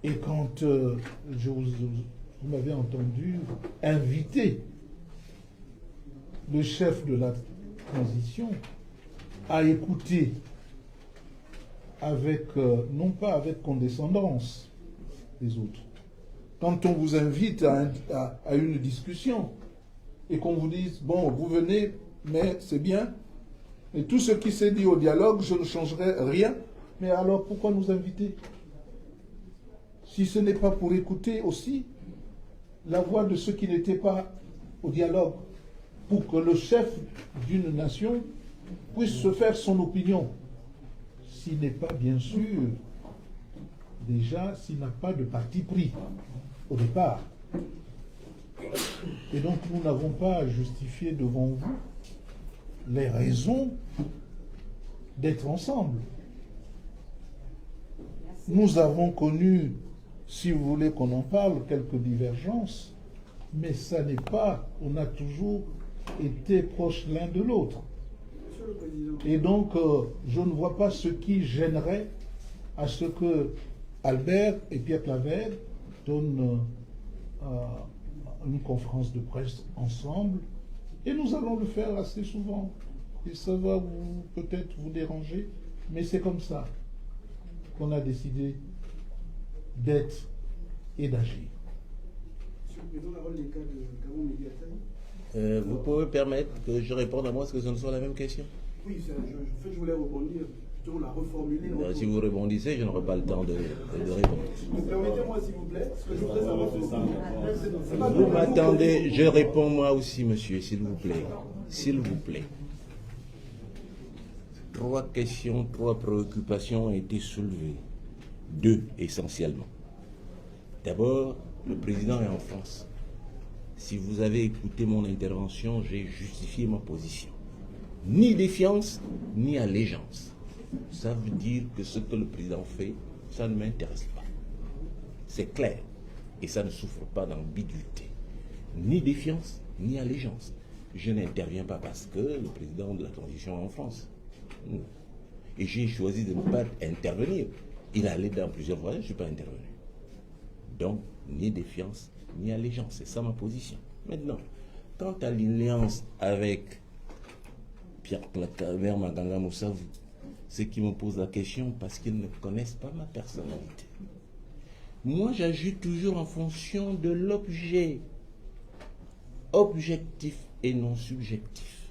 Et quand vous m'avez entendu inviter le chef de la transition à écouter avec, non pas avec condescendance les autres. Quand on vous invite à une discussion et qu'on vous dise, bon, vous venez, mais c'est bien, et tout ce qui s'est dit au dialogue, je ne changerai rien, mais alors pourquoi nous inviter? Si ce n'est pas pour écouter aussi la voix de ceux qui n'étaient pas au dialogue, pour que le chef d'une nation puisse se faire son opinion, s'il n'est pas, bien sûr, déjà, s'il n'a pas de parti pris au départ. Et donc, nous n'avons pas à justifier devant vous les raisons d'être ensemble. Nous avons connu, si vous voulez qu'on en parle, quelques divergences, mais ça n'est pas, on a toujours été proches l'un de l'autre. Et donc, je ne vois pas ce qui gênerait à ce que Albert et Pierre Claver donnent une conférence de presse ensemble, et nous allons le faire assez souvent. Et ça va peut-être vous déranger, mais c'est comme ça qu'on a décidé d'être et d'agir. Monsieur le Président, la rôle des cas de Gabon Médiatel. Vous pouvez permettre que je réponde à moi, est-ce que ce ne soit la même question? Oui, je voulais rebondir, plutôt la reformuler. Si vous rebondissez, je n'aurai pas le temps de répondre. Permettez-moi, s'il vous plaît, ce que je voudrais savoir, c'est ça. Vous m'attendez, je réponds moi aussi, monsieur, s'il vous plaît. S'il vous plaît. 3 questions, 3 préoccupations ont été soulevées. 2 essentiellement. D'abord, le président est en France. Si vous avez écouté mon intervention, j'ai justifié ma position. Ni défiance, ni allégeance. Ça veut dire que ce que le président fait, ça ne m'intéresse pas. C'est clair. Et ça ne souffre pas d'ambiguïté. Ni défiance, ni allégeance. Je n'interviens pas parce que le président de la transition est en France. Non. Et j'ai choisi de ne pas intervenir. Il allait dans plusieurs voyages, je ne suis pas intervenu. Donc, ni défiance, ni allégeance. C'est ça ma position. Maintenant, quant à l'alliance avec Pierre Claver, Maganga Moussaoui, ceux qui me posent la question parce qu'ils ne connaissent pas ma personnalité. Moi, j'agis toujours en fonction de l'objet. Objectif et non subjectif.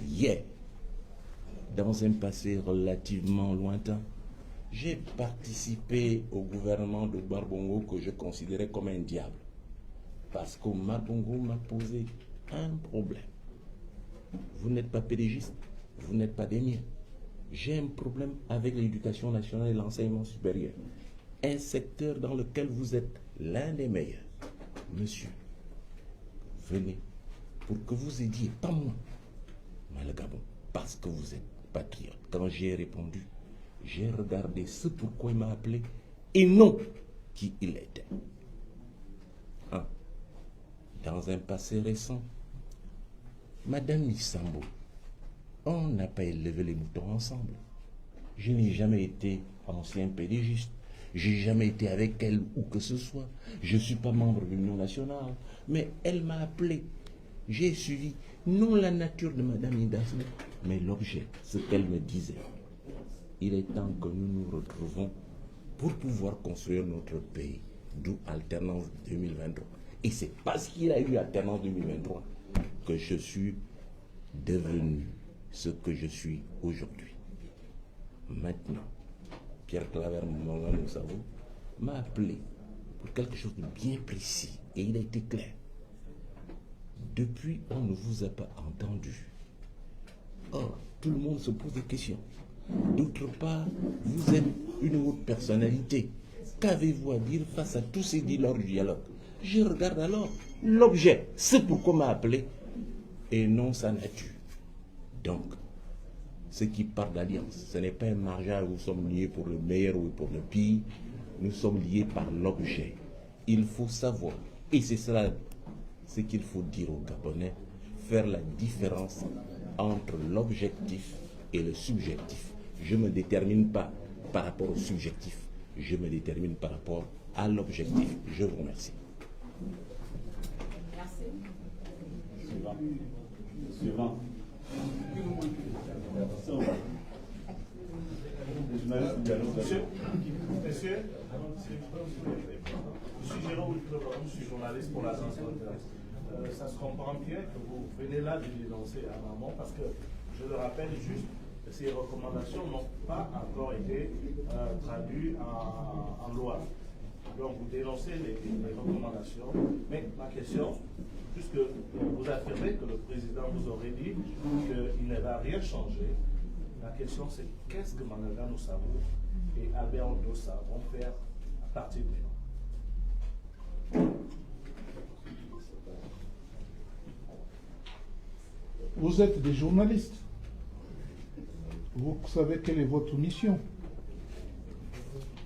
Hier, dans un passé relativement lointain, j'ai participé au gouvernement de Barbongo que je considérais comme un diable. Parce que Barbongo m'a posé un problème. Vous n'êtes pas pédagogiste, vous n'êtes pas des miens. J'ai un problème avec l'éducation nationale et l'enseignement supérieur. Un secteur dans lequel vous êtes l'un des meilleurs. Monsieur, venez pour que vous aidiez, pas moi, mais le Gabon, parce que vous êtes patriote. Quand j'ai répondu, j'ai regardé ce pourquoi il m'a appelé et non qui il était. Dans un passé récent, Madame Missambo, on n'a pas élevé les moutons ensemble. Je n'ai jamais été ancien pédagogiste. J'ai jamais été avec elle où que ce soit. Je ne suis pas membre de l'Union nationale. Mais elle m'a appelé. J'ai suivi, non la nature de Madame Indasme, mais l'objet, ce qu'elle me disait. Il est temps que nous nous retrouvons pour pouvoir construire notre pays. D'où alternance 2023. Et c'est parce qu'il a eu alternance 2023 que je suis devenu ce que je suis aujourd'hui. Maintenant, Pierre Claver Moussaoui m'a appelé pour quelque chose de bien précis et il a été clair. Depuis, on ne vous a pas entendu. Or, tout le monde se pose des questions. D'autre part, vous êtes une autre personnalité. Qu'avez-vous à dire face à tous ces dits lors du dialogue? Je regarde alors l'objet, c'est pourquoi on m'a appelé, et non sa nature. Donc, ce qui part d'alliance, ce n'est pas un mariage où nous sommes liés pour le meilleur ou pour le pire, nous sommes liés par l'objet. Il faut savoir, et c'est cela ce qu'il faut dire aux Gabonais, faire la différence entre l'objectif et le subjectif. Je ne me détermine pas par rapport au subjectif, je me détermine par rapport à l'objectif. Je vous remercie. Merci. Suivant. Monsieur, je suis Jérôme, je suis journaliste pour l'agence Reuters. Ça se comprend bien que vous venez là de dénoncer un moment parce que, je le rappelle juste, ces recommandations n'ont pas encore été traduites en loi. Donc vous dénoncez les recommandations, mais ma question, puisque vous affirmez que le président vous aurait dit qu'il ne va rien changer, la question c'est qu'est-ce que Maganga Moussaoui et Albert Ndossa vont faire à partir de maintenant? Vous êtes des journalistes. Vous savez quelle est votre mission?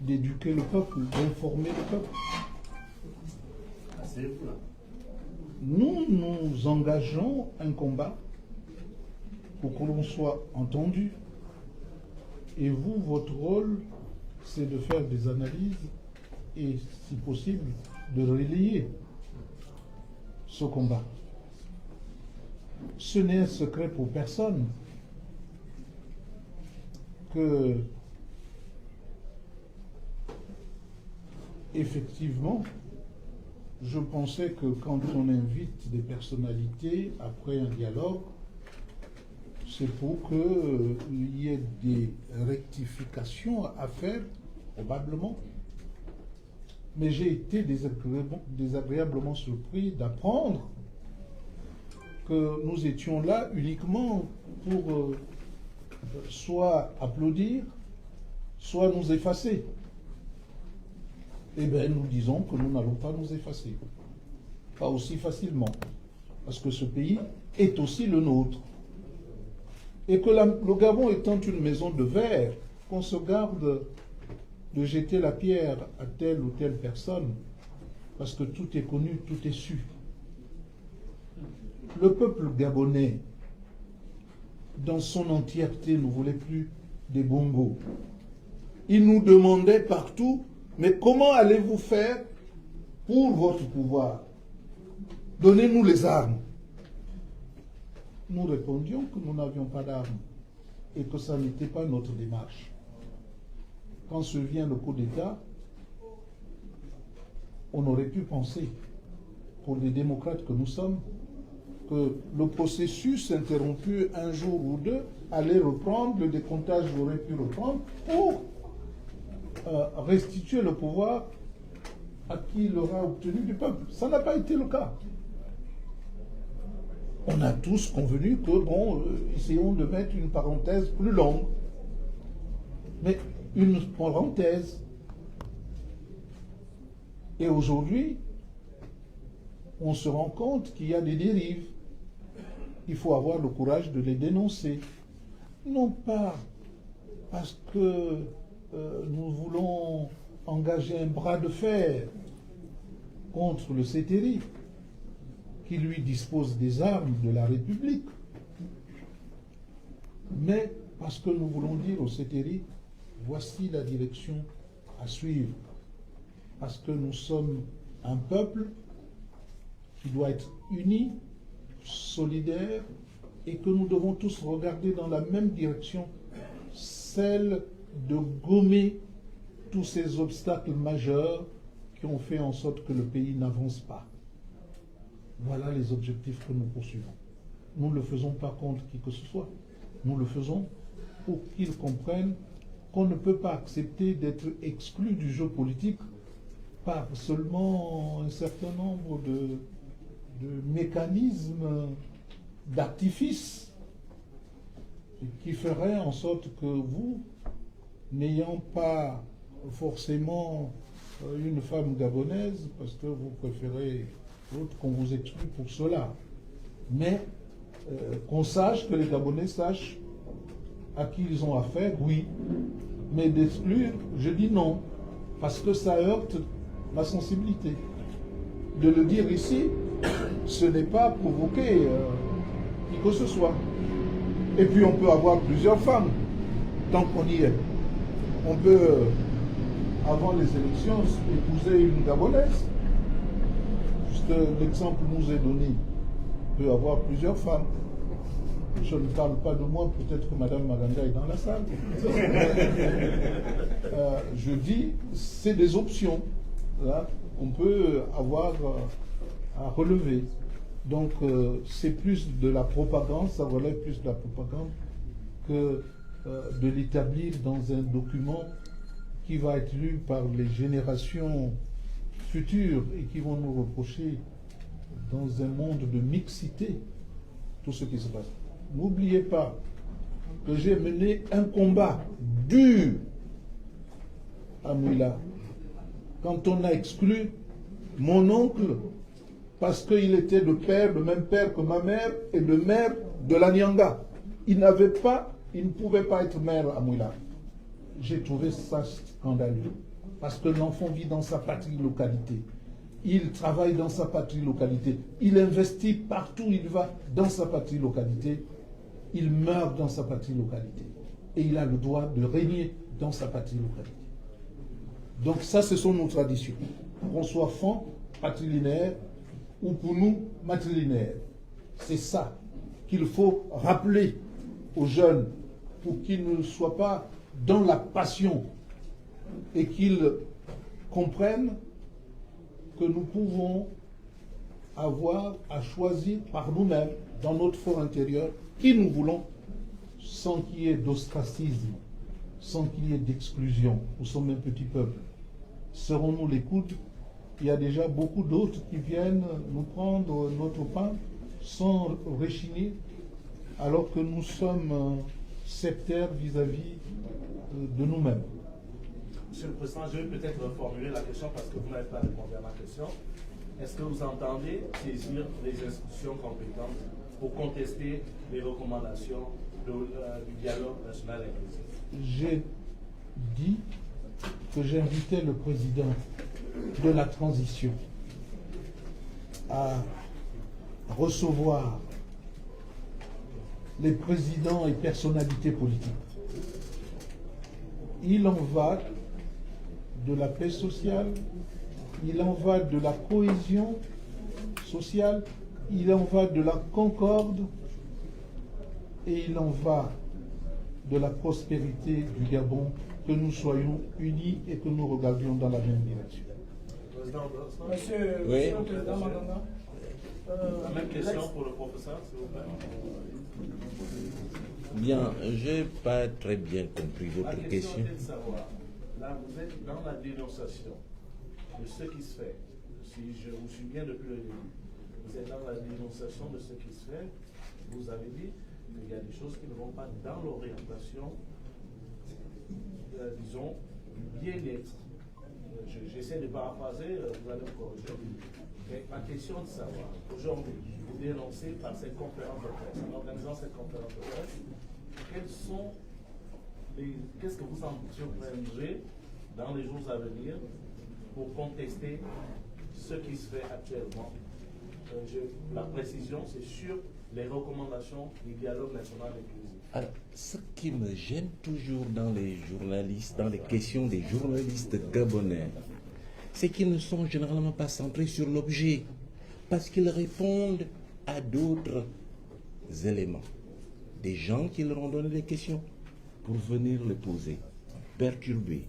D'éduquer le peuple, d'informer le peuple. Asseyez-vous là. Nous nous engageons un combat pour que l'on soit entendu. Et vous, votre rôle, c'est de faire des analyses et, si possible, de relayer ce combat. Ce n'est un secret pour personne que, effectivement, je pensais que quand on invite des personnalités après un dialogue, c'est pour qu'il y ait des rectifications à faire, probablement. Mais j'ai été désagréablement surpris d'apprendre que nous étions là uniquement pour soit applaudir, soit nous effacer. Eh bien, nous disons que nous n'allons pas nous effacer. Pas aussi facilement. Parce que ce pays est aussi le nôtre. Et que le Gabon étant une maison de verre, qu'on se garde de jeter la pierre à telle ou telle personne, parce que tout est connu, tout est su. Le peuple gabonais, dans son entièreté, ne voulait plus des bongos. Il nous demandait partout, mais comment allez-vous faire pour votre pouvoir? Donnez-nous les armes. Nous répondions que nous n'avions pas d'armes et que ça n'était pas notre démarche. Quand se vient le coup d'État, on aurait pu penser, pour les démocrates que nous sommes, que le processus interrompu un jour ou deux allait reprendre, le décomptage aurait pu reprendre pour restituer le pouvoir à qui l'aura obtenu du peuple. Ça n'a pas été le cas. On a tous convenu que, bon, essayons de mettre une parenthèse plus longue. Mais une parenthèse. Et aujourd'hui, on se rend compte qu'il y a des dérives. Il faut avoir le courage de les dénoncer. Non pas parce que nous voulons engager un bras de fer contre le CETERI, qui lui dispose des armes de la République, mais parce que nous voulons dire au CETERI, voici la direction à suivre, parce que nous sommes un peuple qui doit être uni, solidaire, et que nous devons tous regarder dans la même direction, celle de gommer tous ces obstacles majeurs qui ont fait en sorte que le pays n'avance pas. Voilà les objectifs que nous poursuivons. Nous ne le faisons pas contre qui que ce soit. Nous le faisons pour qu'ils comprennent qu'on ne peut pas accepter d'être exclu du jeu politique par seulement un certain nombre de mécanismes d'artifice qui feraient en sorte que vous, n'ayant pas forcément une femme gabonaise, parce que vous préférez l'autre, qu'on vous exclut pour cela. Mais qu'on sache, que les Gabonais sachent à qui ils ont affaire, oui. Mais d'exclure, je dis non, parce que ça heurte ma sensibilité. De le dire ici, ce n'est pas provoquer qui que ce soit. Et puis on peut avoir plusieurs femmes, tant qu'on y est. On peut, avant les élections, épouser une Gabonaise. Puisque l'exemple nous est donné. On peut avoir plusieurs femmes. Je ne parle pas de moi, peut-être que Mme Maganga est dans la salle. Je dis, c'est des options. Là, on peut avoir à relever. Donc, c'est plus de la propagande, ça relève plus de la propagande que de l'établir dans un document qui va être lu par les générations futures et qui vont nous reprocher, dans un monde de mixité, tout ce qui se passe. N'oubliez pas que j'ai mené un combat dur à Mouila quand on a exclu mon oncle parce qu'il était de père, le même père que ma mère et de mère de la Nyanga. Il ne pouvait pas être maire à Mouila. J'ai trouvé ça scandaleux parce que l'enfant vit dans sa patrie localité. Il travaille dans sa patrie localité. Il investit partout où il va dans sa patrie localité. Il meurt dans sa patrie localité. Et il a le droit de régner dans sa patrie localité. Donc ça, ce sont nos traditions. Qu'on soit franc, patrilinéaire, ou pour nous, matrilinéaire. C'est ça qu'il faut rappeler aux jeunes pour qu'ils ne soient pas dans la passion et qu'ils comprennent que nous pouvons avoir à choisir par nous-mêmes, dans notre fort intérieur, qui nous voulons, sans qu'il y ait d'ostracisme, sans qu'il y ait d'exclusion. Nous sommes un petit peuple. Serons-nous les coudes? Il y a déjà beaucoup d'autres qui viennent nous prendre notre pain sans rechigner, alors que nous sommes sectaires vis-à-vis de nous-mêmes. Monsieur le Président, je vais peut-être reformuler la question parce que vous n'avez pas répondu à ma question. Est-ce que vous entendez saisir les institutions compétentes pour contester les recommandations du dialogue national inclusif? J'ai dit que j'invitais le président de la transition à recevoir les présidents et personnalités politiques. Il en va de la paix sociale, il en va de la cohésion sociale, il en va de la concorde et il en va de la prospérité du Gabon, que nous soyons unis et que nous regardions dans la même direction. Monsieur Oui. le Président Mandanda, La même question pour le professeur, s'il vous plaît. Bien, je n'ai pas très bien compris La votre question question. est de savoir, là vous êtes dans la dénonciation de ce qui se fait. Si je vous suis bien depuis le début, vous êtes dans la dénonciation de ce qui se fait. Vous avez dit qu'il y a des choses qui ne vont pas dans l'orientation, disons, du bien-être. J'essaie de paraphraser, vous allez me corriger. Mais ma question est de savoir, aujourd'hui, vous dénoncez par cette conférence de presse, en organisant cette conférence de presse, qu'est-ce que vous entreprendrez dans les jours à venir pour contester ce qui se fait actuellement? La précision, c'est sur les recommandations du dialogue national inclusif. Alors, ce qui me gêne toujours dans les journalistes, dans les questions des journalistes gabonais, c'est qu'ils ne sont généralement pas centrés sur l'objet, parce qu'ils répondent à d'autres éléments. Des gens qui leur ont donné des questions pour venir les poser, perturber.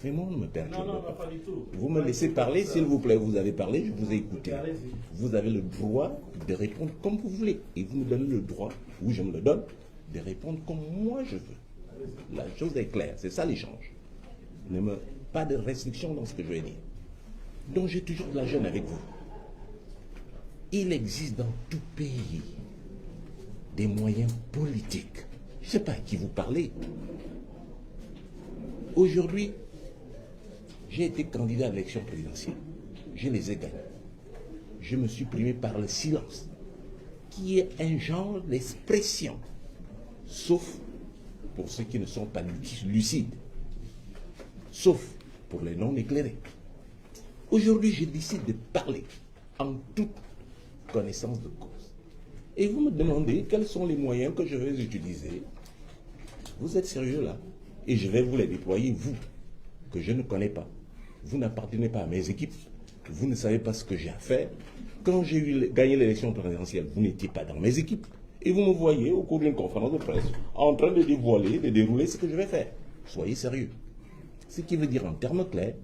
Mais moi, on ne me perturbe Non, pas. pas du tout. Vous me laissez parler, s'il vous plaît. Vous avez parlé, je vous ai écouté. Allez-y. Vous avez le droit de répondre comme vous voulez. Et vous me donnez le droit, ou je me le donne, de répondre comme moi je veux. La chose est claire, c'est ça l'échange. Pas de restriction dans ce que je vais dire. Donc j'ai toujours de la gêne avec vous. Il existe dans tout pays des moyens politiques. Je ne sais pas à qui vous parlez. Aujourd'hui, j'ai été candidat à l'élection présidentielle. Je les ai gagnés. Je me suis primé par le silence, qui est un genre d'expression, sauf pour ceux qui ne sont pas lucides, sauf pour les non-éclairés. Aujourd'hui, je décide de parler en toute connaissance de cause. Et vous me demandez quels sont les moyens que je vais utiliser. Vous êtes sérieux là? Et je vais vous les déployer, vous, que je ne connais pas. Vous n'appartenez pas à mes équipes. Vous ne savez pas ce que j'ai à faire. Quand j'ai gagné l'élection présidentielle, vous n'étiez pas dans mes équipes. Et vous me voyez au cours d'une conférence de presse en train de dévoiler, de dérouler ce que je vais faire. Soyez sérieux. Ce qui veut dire en termes clairs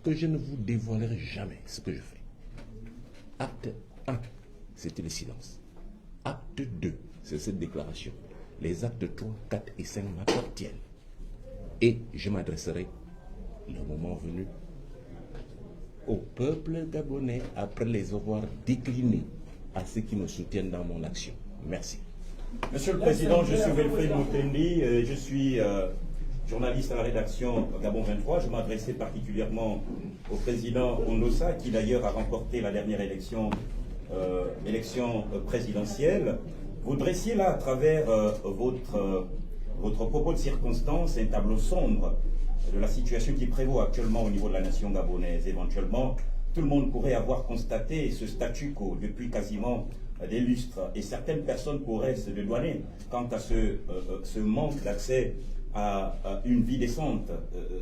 que je ne vous dévoilerai jamais ce que je fais. Acte 1, c'était le silence. Acte 2, c'est cette déclaration. Les actes 3, 4 et 5 m'appartiennent. Et je m'adresserai, le moment venu, au peuple gabonais après les avoir déclinés à ceux qui me soutiennent dans mon action. Merci. Monsieur le Président, je suis Wilfried Moutendi, je suis journaliste à la rédaction Gabon 23. Je m'adressais particulièrement au président Ondossa, qui d'ailleurs a remporté la dernière élection présidentielle. Vous dressiez là, à travers votre propos de circonstance, un tableau sombre de la situation qui prévaut actuellement au niveau de la nation gabonaise. Éventuellement, tout le monde pourrait avoir constaté ce statu quo depuis quasiment des lustres, et certaines personnes pourraient se dédouaner quant à ce manque d'accès à une vie décente,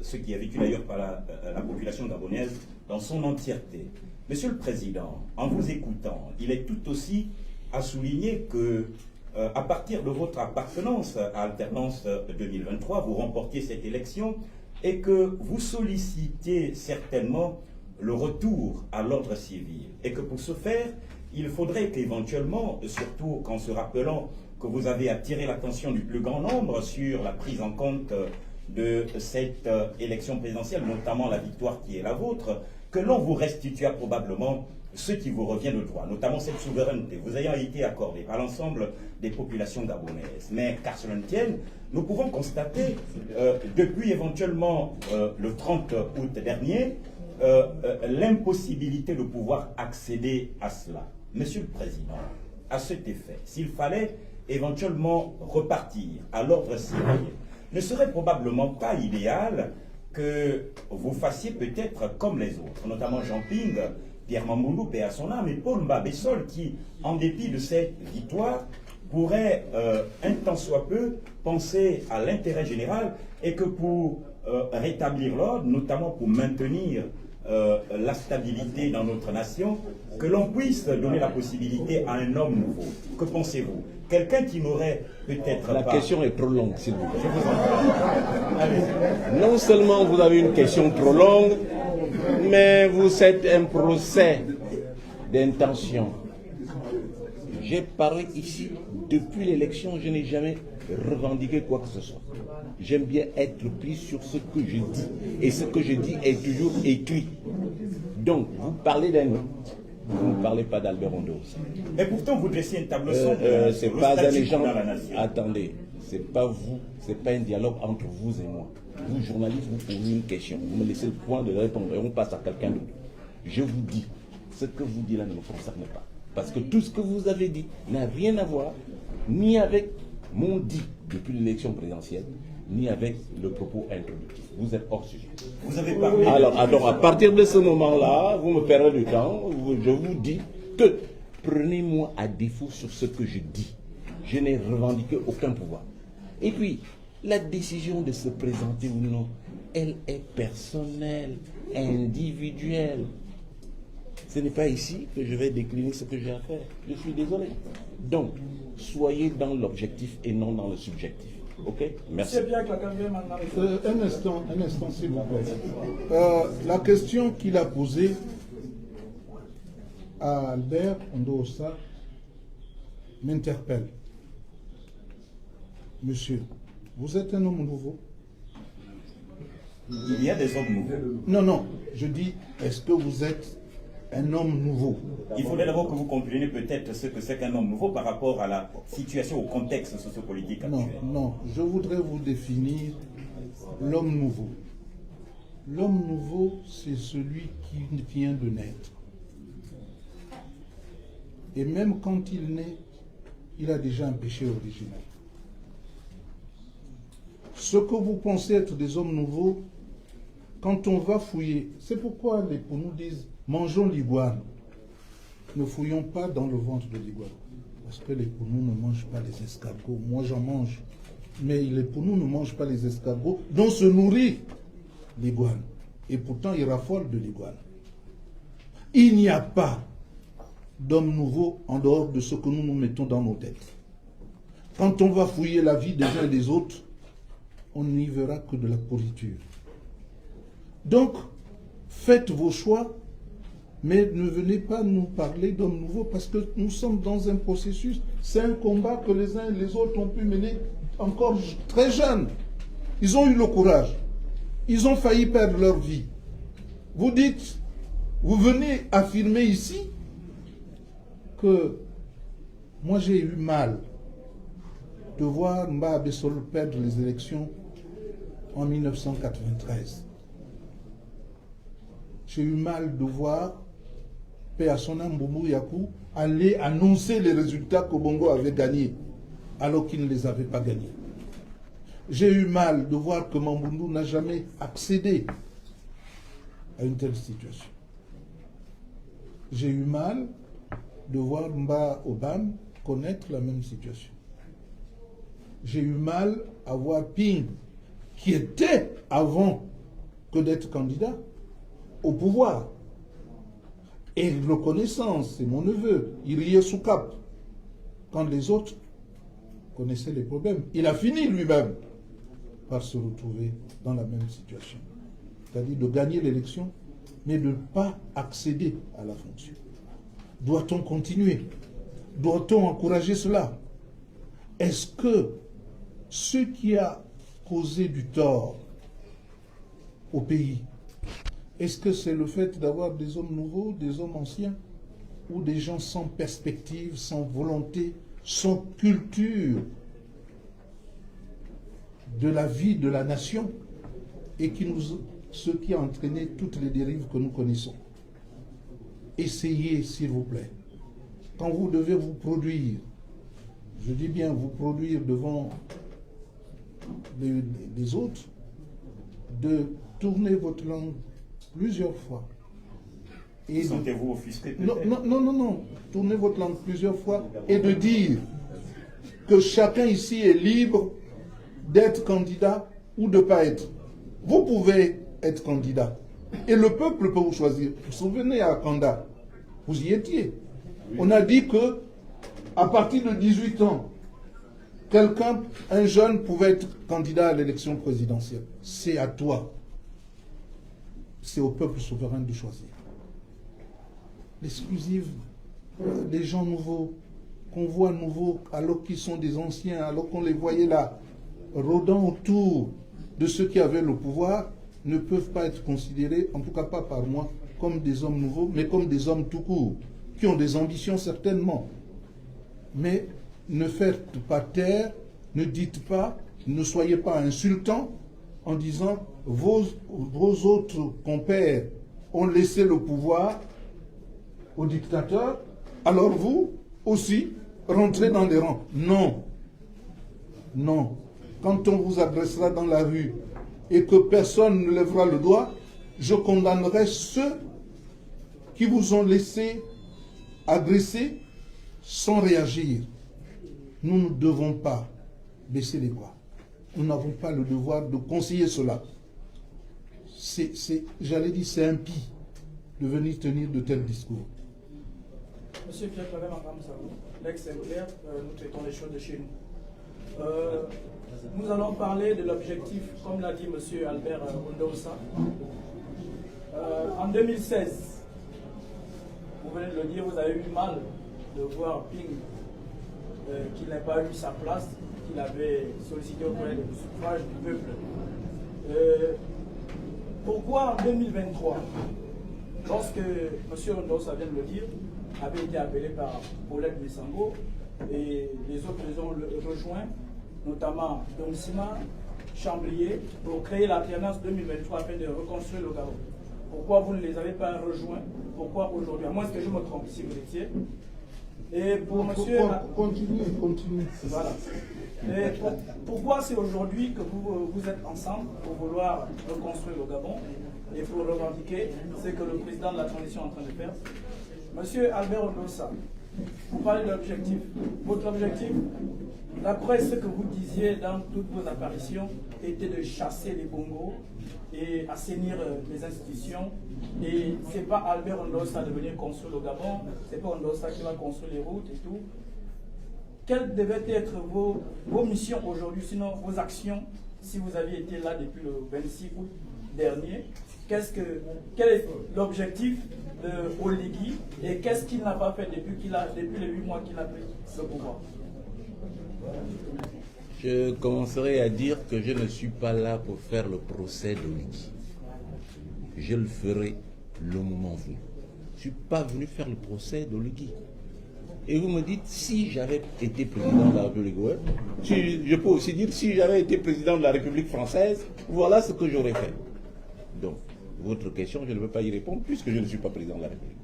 ce qui est vécu d'ailleurs par la population gabonaise dans son entièreté. Monsieur le Président, en vous écoutant, il est tout aussi à souligner que à partir de votre appartenance à Alternance 2023, vous remportiez cette élection et que vous sollicitiez certainement le retour à l'ordre civil. Et que pour ce faire, il faudrait qu'éventuellement, surtout qu'en se rappelant que vous avez attiré l'attention du plus grand nombre sur la prise en compte de cette élection présidentielle, notamment la victoire qui est la vôtre, que l'on vous restitua probablement ce qui vous revient de droit, notamment cette souveraineté, vous ayant été accordée par l'ensemble des populations gabonaises. Mais qu'à cela ne tienne, nous pouvons constater, depuis éventuellement le 30 août dernier, l'impossibilité de pouvoir accéder à cela. Monsieur le Président, à cet effet, s'il fallait éventuellement repartir à l'ordre civil, ne serait probablement pas idéal que vous fassiez peut-être comme les autres, notamment Jean Ping, Pierre Mamboundou, paix à son âme, et Paul Mbabessol, qui, en dépit de cette victoire, pourrait un tant soit peu penser à l'intérêt général et que pour rétablir l'ordre, notamment pour maintenir la stabilité dans notre nation, que l'on puisse donner la possibilité à un homme nouveau. Que pensez-vous? Quelqu'un qui n'aurait peut-être La pas... question est trop longue, s'il vous plaît. Je vous en prie. Allez-y. Non seulement vous avez une question trop longue, mais vous êtes un procès d'intention. J'ai parlé ici, depuis l'élection, je n'ai jamais revendiqué quoi que ce soit. J'aime bien être pris sur ce que je dis. Et ce que je dis est toujours écrit. Donc, vous parlez d'un homme. Vous ne parlez pas d'Albert Ondosa. Et pourtant, vous dressez une table sombre C'est sur le pas un statut échange. dans la nation. Attendez, c'est pas vous, c'est pas un dialogue entre vous et moi. Vous, journalistes, vous posez une question. Vous me laissez le point de répondre et on passe à quelqu'un d'autre. Je vous dis, ce que vous dites là ne me concerne pas. Parce que tout ce que vous avez dit n'a rien à voir ni avec mon dit depuis l'élection présidentielle, ni avec le propos introductif. Vous êtes hors sujet. Vous avez parlé... Alors, à partir de ce moment-là, vous me perdez du temps, je vous dis que prenez-moi à défaut sur ce que je dis. Je n'ai revendiqué aucun pouvoir. Et puis, la décision de se présenter ou non, elle est personnelle, individuelle. Ce n'est pas ici que je vais décliner ce que j'ai à faire. Je suis désolé. Donc, soyez dans l'objectif et non dans le subjectif. Ok? Merci. Un instant, s'il vous plaît. La question qu'il a posée à Albert Ondosa m'interpelle. Monsieur, vous êtes un homme nouveau? Il y a des hommes nouveaux. Non, je dis, est-ce que vous êtes un homme nouveau? Il faudrait d'abord que vous compreniez peut-être ce que c'est qu'un homme nouveau par rapport à la situation, au contexte sociopolitique actuel. Non, je voudrais vous définir l'homme nouveau. L'homme nouveau, c'est celui qui vient de naître. Et même quand il naît, il a déjà un péché originel. Ce que vous pensez être des hommes nouveaux, quand on va fouiller, c'est pourquoi les Pounous disent mangeons l'iguane. Ne fouillons pas dans le ventre de l'iguane. Parce que les Pounous ne mangent pas les escargots. Moi j'en mange. Mais les Pounous ne mangent pas les escargots dont se nourrit l'iguane. Et pourtant ils raffolent de l'iguane. Il n'y a pas d'homme nouveau en dehors de ce que nous nous mettons dans nos têtes. Quand on va fouiller la vie des uns et des autres, on n'y verra que de la pourriture. Donc, faites vos choix, mais ne venez pas nous parler d'hommes nouveaux parce que nous sommes dans un processus. C'est un combat que les uns et les autres ont pu mener encore très jeunes. Ils ont eu le courage. Ils ont failli perdre leur vie. Vous dites, vous venez affirmer ici que moi j'ai eu mal de voir Mbabessol perdre les élections en 1993. J'ai eu mal de voir Péasona Mboumbou Yakou aller annoncer les résultats que Bongo avait gagnés alors qu'il ne les avait pas gagnés. J'ai eu mal de voir que Mamboundou n'a jamais accédé à une telle situation. J'ai eu mal de voir Mba Obam connaître la même situation. J'ai eu mal à voir Ping, qui était, avant que d'être candidat, au pouvoir. Et reconnaissance, c'est mon neveu, il y est sous cap. Quand les autres connaissaient les problèmes, il a fini lui-même par se retrouver dans la même situation. C'est-à-dire de gagner l'élection, mais de ne pas accéder à la fonction. Doit-on continuer? Doit-on encourager cela? Est-ce que ce qui a causé du tort au pays, est-ce que c'est le fait d'avoir des hommes nouveaux, des hommes anciens, ou des gens sans perspective, sans volonté, sans culture de la vie de la nation, et ce qui a entraîné toutes les dérives que nous connaissons? Essayez, s'il vous plaît, quand vous devez vous produire, je dis bien vous produire devant les autres, de tourner votre langue plusieurs fois. Et sentez-vous offusqué non, peut-être? non. Tournez votre langue plusieurs fois et de dire que chacun ici est libre d'être candidat ou de ne pas être. Vous pouvez être candidat. Et le peuple peut vous choisir. Vous vous souvenez à Kanda, vous y étiez. On a dit que à partir de 18 ans, un jeune pouvait être candidat à l'élection présidentielle. C'est à toi. C'est au peuple souverain de choisir. L'exclusive, les gens nouveaux, qu'on voit nouveaux, alors qu'ils sont des anciens, alors qu'on les voyait là, rôdant autour de ceux qui avaient le pouvoir, ne peuvent pas être considérés, en tout cas pas par moi, comme des hommes nouveaux, mais comme des hommes tout court, qui ont des ambitions certainement. Mais ne faites pas taire, ne dites pas, ne soyez pas insultants en disant vos autres compères ont laissé le pouvoir au dictateur, alors vous aussi rentrez dans les rangs. Non. Non. Quand on vous adressera dans la rue et que personne ne lèvera le doigt, je condamnerai ceux qui vous ont laissé agresser sans réagir. Nous ne devons pas baisser les bras. Nous n'avons pas le devoir de conseiller cela. J'allais dire, c'est impie de venir tenir de tels discours. Monsieur Pierre Claver, Madame Salou, l'ex-Sinclair, nous traitons les choses de chez nous. Nous allons parler de l'objectif, comme l'a dit Monsieur Albert Ondosa. En 2016, vous venez de le dire, vous avez eu mal de voir Ping qu'il n'a pas eu sa place, qu'il avait sollicité auprès du suffrage du peuple. Pourquoi en 2023, lorsque M. Ondosa vient de le dire, avait été appelé par Paulette Missango et les autres les ont rejoint, notamment Domsima, Chamblier, pour créer l'alternance 2023 afin de reconstruire le Gabon. Pourquoi vous ne les avez pas rejoints? Pourquoi aujourd'hui? À moins que je me trompe si vous étiez. Et pour monsieur... Continuez. Voilà. Et pourquoi c'est aujourd'hui que vous êtes ensemble pour vouloir reconstruire le Gabon et pour revendiquer ce que le président de la transition est en train de faire? Monsieur Albert Ondosa, vous parlez de l'objectif. Votre objectif, d'après ce que vous disiez dans toutes vos apparitions, était de chasser les bongos et assainir les institutions. Et ce n'est pas Albert Ondosa de venir construire le Gabon, ce n'est pas Ondosa qui va construire les routes et tout. Quelles devaient être vos missions aujourd'hui, sinon vos actions, si vous aviez été là depuis le 26 août dernier? Quel est l'objectif de Oligui et qu'est-ce qu'il n'a pas fait depuis les 8 mois qu'il a pris le pouvoir? Je commencerai à dire que je ne suis pas là pour faire le procès d'Oligui. Je le ferai le moment venu. Je ne suis pas venu faire le procès d'Oligui. Et vous me dites, si j'avais été président de la République, ouais, je peux aussi dire, si j'avais été président de la République française, voilà ce que j'aurais fait. Donc, votre question, je ne veux pas y répondre puisque je ne suis pas président de la République.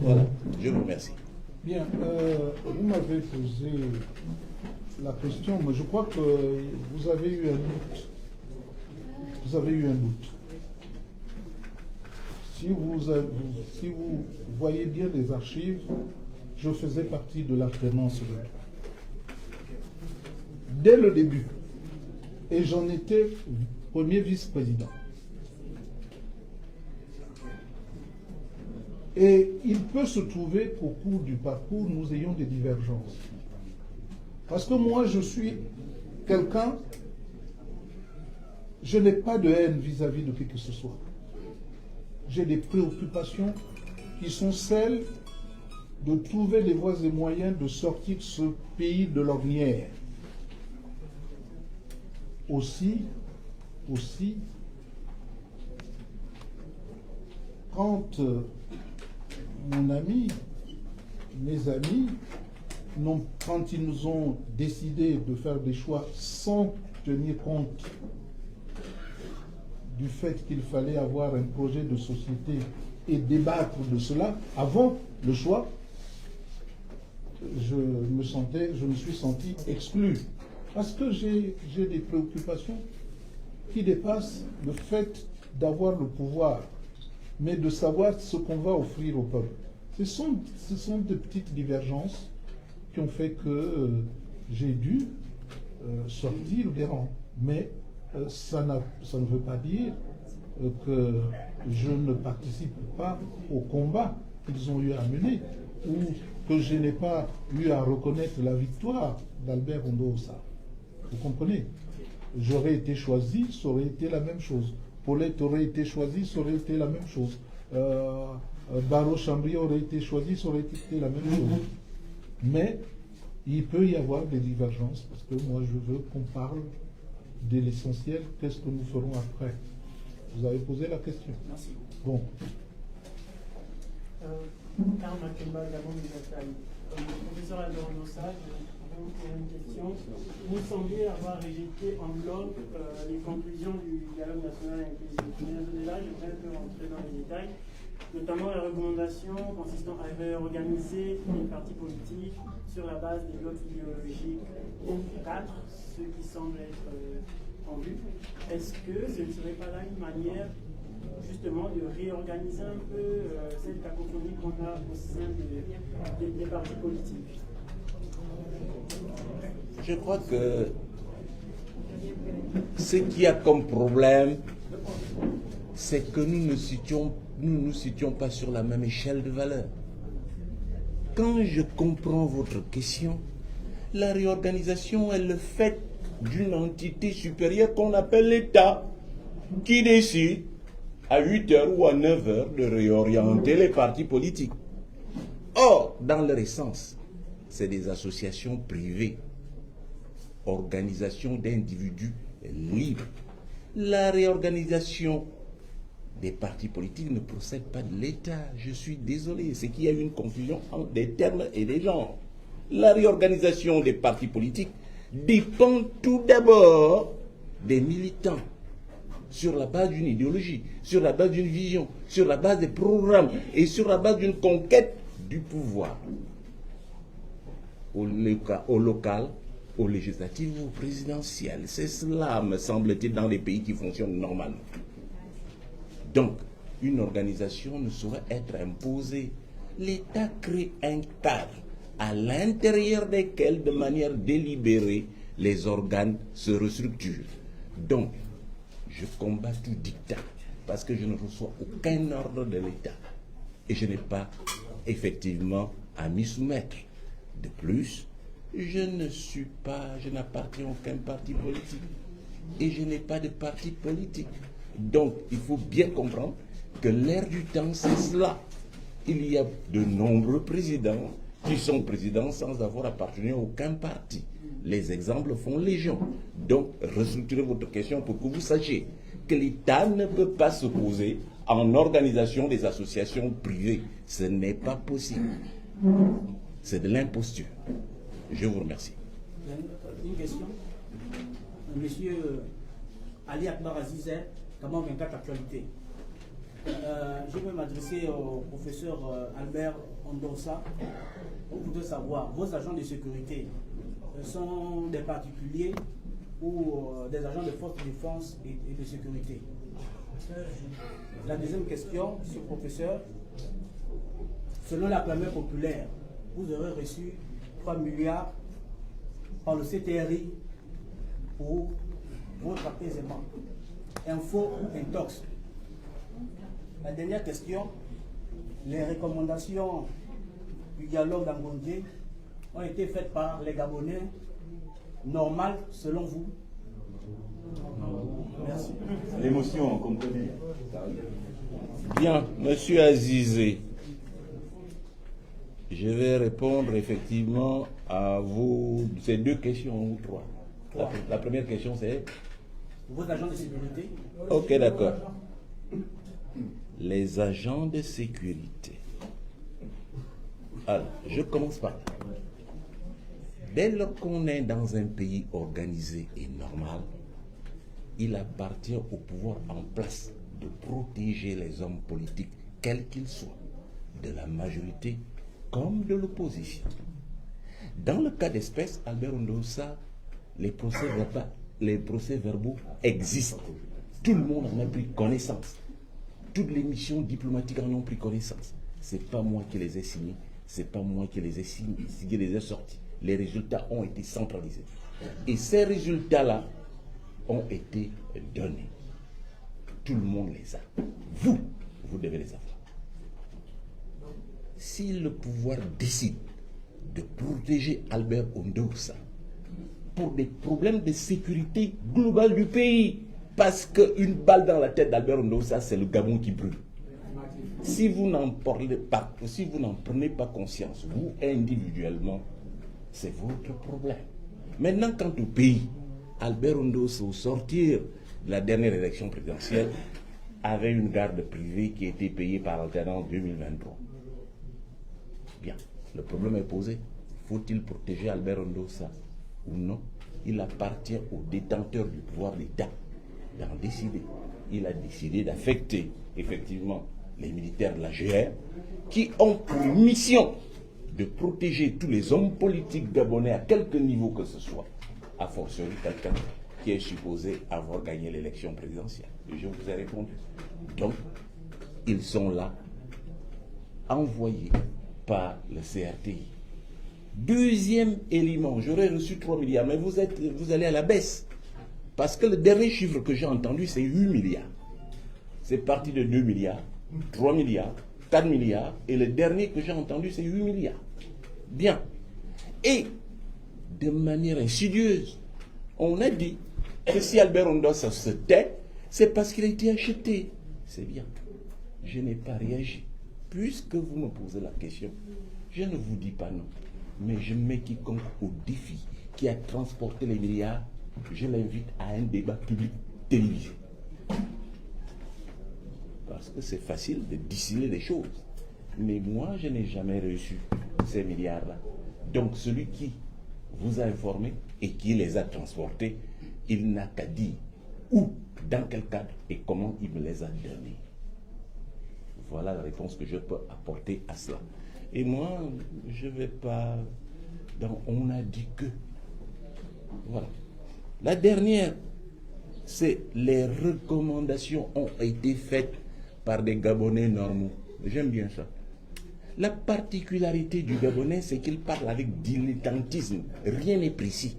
Voilà, je vous remercie. Bien, vous m'avez posé la question, mais je crois que vous avez eu un doute. Vous avez eu un doute. Si vous voyez bien les archives, je faisais partie de l'alternance. Dès le début. Et j'en étais premier vice-président. Et il peut se trouver qu'au cours du parcours, nous ayons des divergences. Parce que moi, je suis quelqu'un, je n'ai pas de haine vis-à-vis de qui que ce soit. J'ai des préoccupations qui sont celles de trouver les voies et moyens de sortir ce pays de l'ornière. Aussi, quand mes amis, quand ils nous ont décidé de faire des choix sans tenir compte du fait qu'il fallait avoir un projet de société et débattre de cela avant le choix, je me suis senti exclu. Parce que j'ai des préoccupations qui dépasse le fait d'avoir le pouvoir, mais de savoir ce qu'on va offrir au peuple. Ce sont de petites divergences qui ont fait que j'ai dû sortir des rangs. Mais ça ne veut pas dire que je ne participe pas au combat qu'ils ont eu à mener, ou que je n'ai pas eu à reconnaître la victoire d'Albert Ondossa. Vous comprenez? J'aurais été choisi, ça aurait été la même chose. Paulette aurait été choisi, ça aurait été la même chose. Baro Chambry aurait été choisi, ça aurait été la même chose. Mais il peut y avoir des divergences, parce que moi je veux qu'on parle de l'essentiel, qu'est-ce que nous ferons après. Vous avez posé la question. Merci. Bon. Karl Makemba, Gabon Misatal. Professeur Albert Ondossa, une question. Vous semblez avoir rejeté en bloc les conclusions du dialogue national inclusif. Mais là, je voudrais un peu rentrer dans les détails, notamment la recommandation consistant à réorganiser les partis politiques sur la base des blocs idéologiques 4, ce qui semble être en vue. Est-ce que ce ne serait pas là une manière justement de réorganiser un peu cette cacophonie qu'on a au sein des partis politiques? Je crois que ce qu'il y a comme problème, c'est que nous ne nous situons pas sur la même échelle de valeur. Quand je comprends votre question, la réorganisation est le fait d'une entité supérieure qu'on appelle l'État, qui décide à 8h ou à 9h de réorienter les partis politiques. Or, dans leur essence, c'est des associations privées, organisations d'individus libres. La réorganisation des partis politiques ne procède pas de l'État. Je suis désolé, c'est qu'il y a une confusion entre des termes et des genres. La réorganisation des partis politiques dépend tout d'abord des militants, sur la base d'une idéologie, sur la base d'une vision, sur la base des programmes et sur la base d'une conquête du pouvoir. Au local, au législatif ou au présidentiel. C'est cela, me semble-t-il, dans les pays qui fonctionnent normalement. Donc, une organisation ne saurait être imposée. L'État crée un cadre à l'intérieur desquels, de manière délibérée, les organes se restructurent. Donc, je combats tout dictat parce que je ne reçois aucun ordre de l'État et je n'ai pas effectivement à m'y soumettre. De plus, je n'appartiens à aucun parti politique et je n'ai pas de parti politique. Donc, il faut bien comprendre que l'ère du temps, c'est cela. Il y a de nombreux présidents qui sont présidents sans avoir appartenu à aucun parti. Les exemples font légion. Donc, restructurez votre question pour que vous sachiez que l'État ne peut pas s'opposer en organisation des associations privées. Ce n'est pas possible. C'est de l'imposture. Je vous remercie. Une question. Monsieur Ali Akbar Azizet, Gabon 24 Actualité. Je vais m'adresser au professeur Albert Ondossa. On voudrait savoir, vos agents de sécurité sont des particuliers ou des agents de force de défense et de sécurité? La deuxième question, monsieur le professeur, selon la clameur populaire, vous aurez reçu 3 milliards par le CTRI pour votre apaisement. Info ou intox? La dernière question, les recommandations du dialogue d'Angondé ont été faites par les Gabonais normales selon vous? Merci. L'émotion, qu'on connaît. Bien, monsieur Azizé, je vais répondre effectivement à ces deux questions ou trois. La première question c'est vos agents de sécurité? Ok, d'accord. Les agents de sécurité. Alors, je commence par là. Dès lors qu'on est dans un pays organisé et normal, il appartient au pouvoir en place de protéger les hommes politiques, quels qu'ils soient, de la majorité comme de l'opposition. Dans le cas d'espèce, Albert Ondossa, les procès-verbaux les procès-verbaux existent. Tout le monde en a pris connaissance. Toutes les missions diplomatiques en ont pris connaissance. Ce n'est pas moi qui les ai signés, ce n'est pas moi qui les ai signés, qui les ai sortis. Les résultats ont été centralisés. Et ces résultats-là ont été donnés. Tout le monde les a. Vous devez les avoir. Si le pouvoir décide de protéger Albert Ondosa pour des problèmes de sécurité globale du pays, parce qu'une balle dans la tête d'Albert Ondosa, c'est le Gabon qui brûle. Si vous n'en parlez pas, si vous n'en prenez pas conscience, vous individuellement, c'est votre problème. Maintenant, quant au pays, Albert Ondosa, au sortir de la dernière élection présidentielle, avait une garde privée qui était payée par alternance 2023. Bien, le problème est posé. Faut-il protéger Albert Ondosa ou non? Il appartient aux détenteurs du pouvoir d'État d'en décider. Il a décidé d'affecter effectivement les militaires de la GR qui ont pour mission de protéger tous les hommes politiques gabonais à quelque niveau que ce soit, a fortiori quelqu'un qui est supposé avoir gagné l'élection présidentielle. Et je vous ai répondu. Donc, ils sont là, envoyés par le CRTI. Deuxième élément, j'aurais reçu 3 milliards, mais vous allez à la baisse. Parce que le dernier chiffre que j'ai entendu, c'est 8 milliards. C'est parti de 2 milliards, 3 milliards, 4 milliards, et le dernier que j'ai entendu, c'est 8 milliards. Bien. Et, de manière insidieuse, on a dit que si Albert Ondosa se tait, c'est parce qu'il a été acheté. C'est bien. Je n'ai pas réagi. Puisque vous me posez la question, je ne vous dis pas non. Mais je mets quiconque au défi qui a transporté les milliards, je l'invite à un débat public télévisé. Parce que c'est facile de distiller les choses. Mais moi, je n'ai jamais reçu ces milliards-là. Donc, celui qui vous a informé et qui les a transportés, il n'a qu'à dire où, dans quel cadre et comment il me les a donnés. Voilà la réponse que je peux apporter à cela. Et moi, je ne vais pas dans on a dit que. Voilà. La dernière, c'est les recommandations ont été faites par des Gabonais normaux. J'aime bien ça. La particularité du Gabonais, c'est qu'il parle avec dilettantisme. Rien n'est précis.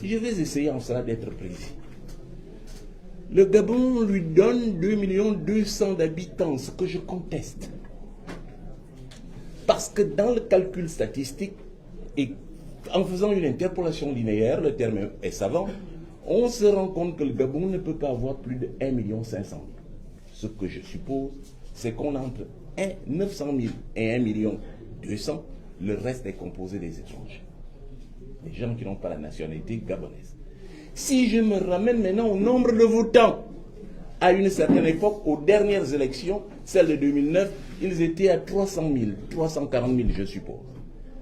Je vais essayer en cela d'être précis. Le Gabon lui donne 2 200 000 d'habitants, ce que je conteste. Parce que dans le calcul statistique, et en faisant une interpolation linéaire, le terme est savant, on se rend compte que le Gabon ne peut pas avoir plus de 1 500 000. Ce que je suppose, c'est qu'on entre 900 000 et 1 200 000, le reste est composé des étrangers. Des gens qui n'ont pas la nationalité gabonaise. Si je me ramène maintenant au nombre de votants, à une certaine époque, aux dernières élections, celle de 2009, ils étaient à 300 000, 340 000, je suppose.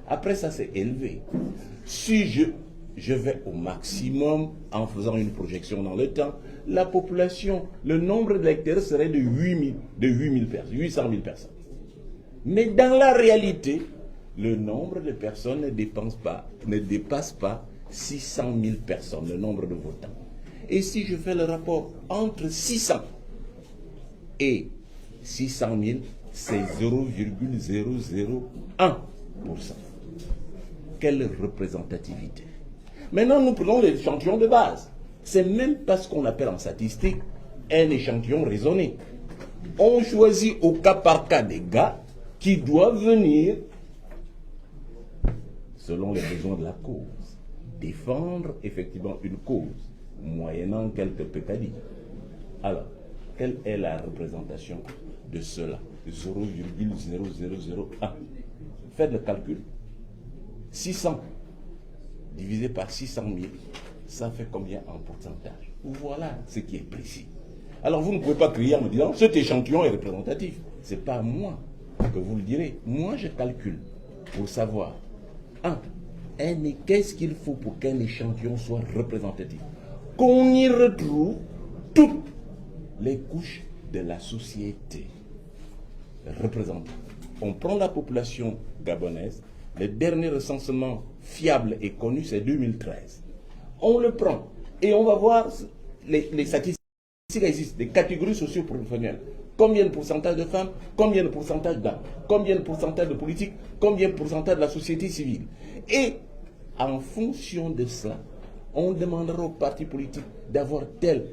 Après, ça s'est élevé. Si je vais au maximum, en faisant une projection dans le temps, la population, le nombre d'électeurs serait de 800 000 personnes. Mais dans la réalité, le nombre de personnes ne dépasse pas 600 000 personnes, le nombre de votants. Et si je fais le rapport entre 600 et 600 000, c'est 0,001%. Quelle représentativité! Maintenant, nous prenons l'échantillon de base. C'est même pas ce qu'on appelle en statistique un échantillon raisonné. On choisit au cas par cas des gars qui doivent venir, selon les besoins de la cause, défendre effectivement une cause, moyennant quelques peccadilles. Alors, quelle est la représentation de cela? 0,0001. Faites le calcul. 600 divisé par 600 000, ça fait combien en pourcentage? Voilà ce qui est précis. Alors vous ne pouvez pas crier en me disant cet échantillon est représentatif. Ce n'est pas à moi que vous le direz. Moi je calcule pour savoir qu'est-ce qu'il faut pour qu'un échantillon soit représentatif. Qu'on y retrouve toutes les couches de la société représentées. On prend la population gabonaise. Le dernier recensement fiable et connu, c'est 2013. On le prend Et on va voir les statistiques existent, des catégories socio-professionnelles. Combien de pourcentage de femmes, combien de pourcentage d'hommes, combien de pourcentage de politiques, combien de pourcentage de la société civile. Et en fonction de cela, on demandera aux partis politiques d'avoir telle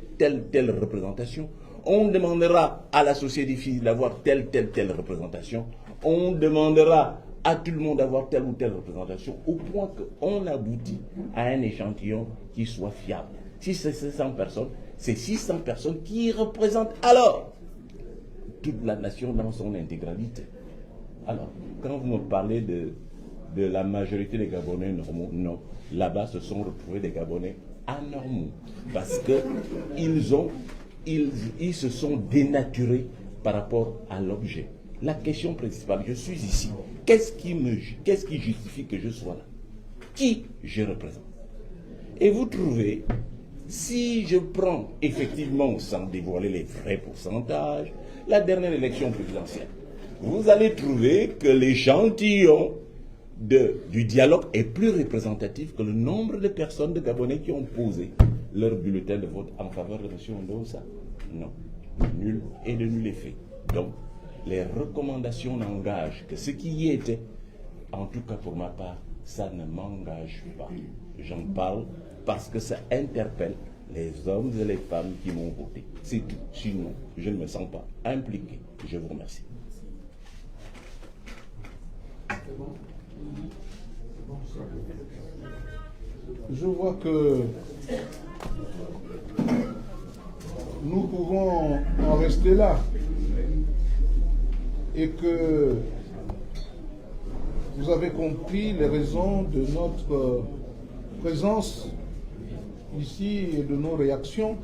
représentation. On demandera à la société civile d'avoir telle représentation. On demandera à tout le monde d'avoir telle ou telle représentation, au point qu'on aboutit à un échantillon qui soit fiable. Si c'est 600 personnes, c'est 600 personnes qui représentent alors toute la nation dans son intégralité. Alors, quand vous me parlez de la majorité des Gabonais normaux, non. Là-bas, se sont retrouvés des Gabonais anormaux. Parce qu'ils se sont dénaturés par rapport à l'objet. La question principale, je suis ici. Qu'est-ce qui justifie que je sois là? Qui je représente? Et vous trouvez, si je prends effectivement, sans dévoiler les vrais pourcentages, la dernière élection présidentielle, vous allez trouver que l'échantillon du dialogue est plus représentatif que le nombre de personnes de Gabonais qui ont posé leur bulletin de vote en faveur de M. Ondoosa. Non, nul et de nul effet. Donc, les recommandations n'engagent que ce qui y était. En tout cas, pour ma part, ça ne m'engage pas. J'en parle parce que ça interpelle les hommes et les femmes qui m'ont voté. C'est tout. Sinon, je ne me sens pas impliqué. Je vous remercie. Je vois que nous pouvons en rester là et que vous avez compris les raisons de notre présence ici et de nos réactions.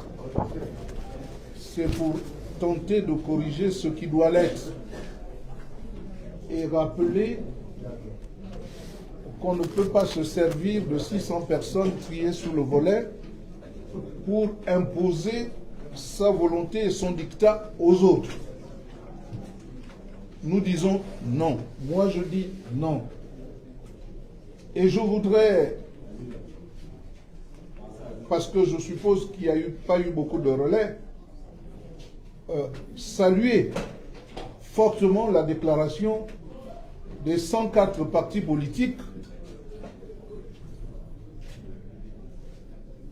C'est pour tenter de corriger ce qui doit l'être et rappeler qu'on ne peut pas se servir de 600 personnes triées sous le volet pour imposer sa volonté et son dictat aux autres. Nous disons non. Moi, je dis non. Et je voudrais, parce que je suppose qu'il n'y a pas eu beaucoup de relais, saluer fortement la déclaration des 104 partis politiques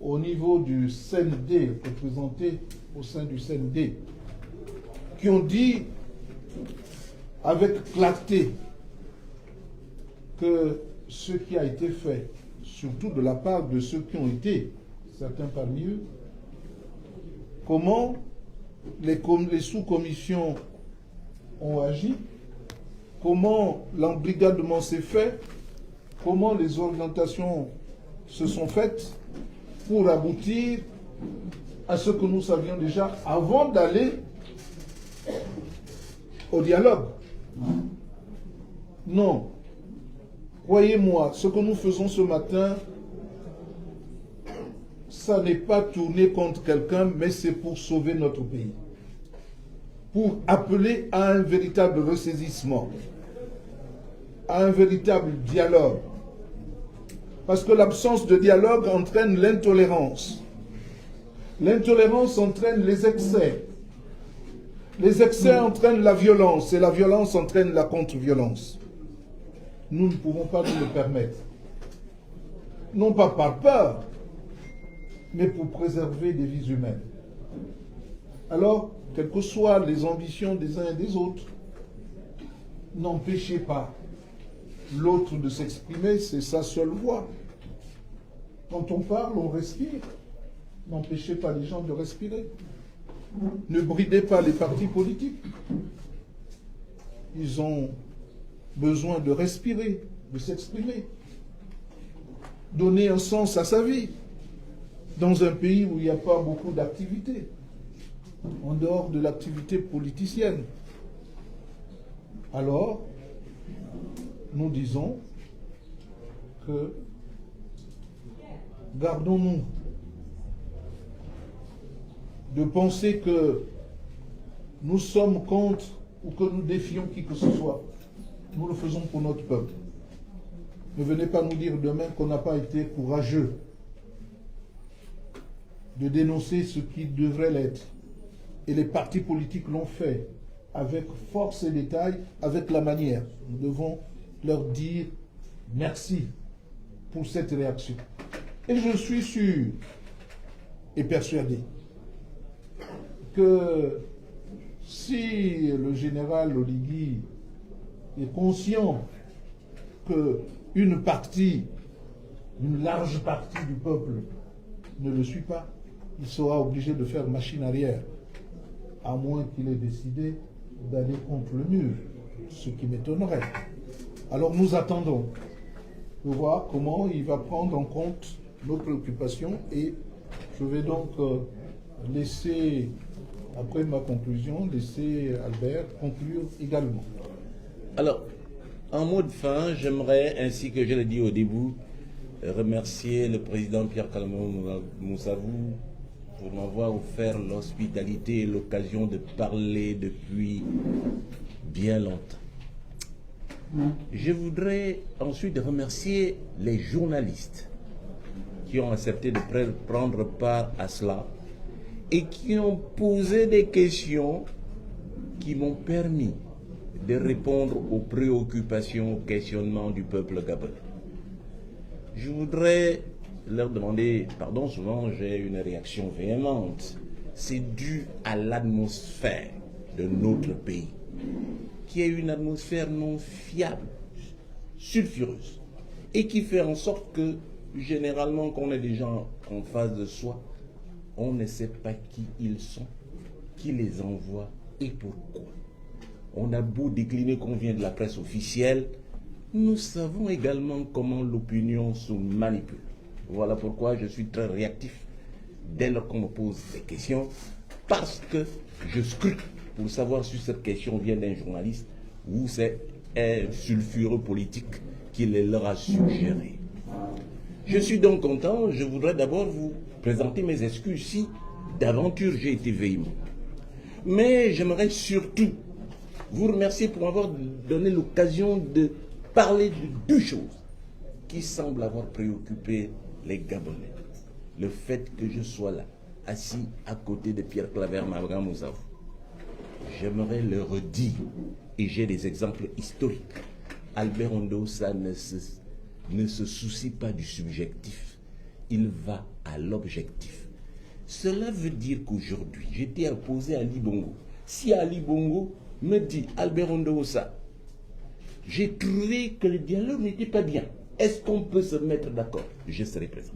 au niveau du CND, représentés au sein du CND, qui ont dit avec clarté que ce qui a été fait, surtout de la part de ceux qui ont été, certains parmi eux, comment les sous-commissions ont agi, comment l'embrigadement s'est fait, comment les orientations se sont faites pour aboutir à ce que nous savions déjà avant d'aller au dialogue. Non. Croyez-moi, ce que nous faisons ce matin, ça n'est pas tourné contre quelqu'un, mais c'est pour sauver notre pays. Pour appeler à un véritable ressaisissement, à un véritable dialogue. Parce que l'absence de dialogue entraîne l'intolérance. L'intolérance entraîne les excès. Les excès entraînent la violence et la violence entraîne la contre-violence. Nous ne pouvons pas nous le permettre. Non pas par peur, mais pour préserver des vies humaines. Alors, quelles que soient les ambitions des uns et des autres, n'empêchez pas l'autre de s'exprimer, c'est sa seule voix. Quand on parle, on respire. N'empêchez pas les gens de respirer. Ne bridez pas les partis politiques. Ils ont besoin de respirer, de s'exprimer. Donner un sens à sa vie. Dans un pays où il n'y a pas beaucoup d'activités. En dehors de l'activité politicienne. Alors, nous disons que gardons-nous de penser que nous sommes contre ou que nous défions qui que ce soit. Nous le faisons pour notre peuple. Ne venez pas nous dire demain qu'on n'a pas été courageux. de dénoncer ce qui devrait l'être. Et les partis politiques l'ont fait avec force et détail, avec la manière. Nous devons leur dire merci pour cette réaction. Et je suis sûr et persuadé que si le général Oligui est conscient qu'une partie, une large partie du peuple ne le suit pas, il sera obligé de faire machine arrière, à moins qu'il ait décidé d'aller contre le mur, ce qui m'étonnerait. Alors nous attendons de voir comment il va prendre en compte nos préoccupations et je vais donc laisser, après ma conclusion, laisser Albert conclure également. Alors, en mot de fin, j'aimerais, ainsi que je l'ai dit au début, remercier le président Pierre Kalamaou-Moussavou pour m'avoir offert l'hospitalité et l'occasion de parler depuis bien longtemps. Je voudrais ensuite remercier les journalistes qui ont accepté de prendre part à cela et qui ont posé des questions qui m'ont permis de répondre aux préoccupations, aux questionnements du peuple gabonais. Je voudrais leur demander pardon, souvent j'ai une réaction véhémente. C'est dû à l'atmosphère de notre pays, qui est une atmosphère non fiable, sulfureuse, et qui fait en sorte que, généralement, quand on a des gens en face de soi, on ne sait pas qui ils sont, qui les envoie et pourquoi. On a beau décliner qu'on vient de la presse officielle, nous savons également comment l'opinion se manipule. Voilà pourquoi je suis très réactif dès lors qu'on me pose des questions, parce que je scrute pour savoir si cette question vient d'un journaliste ou c'est un sulfureux politique qui les leur a suggéré. Je suis donc content, je voudrais d'abord vous présenter mes excuses si d'aventure j'ai été véhément. Mais j'aimerais surtout vous remercier pour m'avoir donné l'occasion de parler de deux choses qui semblent avoir préoccupé les Gabonais. Le fait que je sois là, assis à côté de Pierre Claver-Mabougamoussavou. J'aimerais le redire, et j'ai des exemples historiques. Albert Ndosa ne se soucie pas du subjectif, il va à l'objectif. Cela veut dire qu'aujourd'hui, j'étais opposé à Ali Bongo. Si Ali Bongo me dit, Albert Ndosa, j'ai trouvé que le dialogue n'était pas bien, est-ce qu'on peut se mettre d'accord? Je serai présent.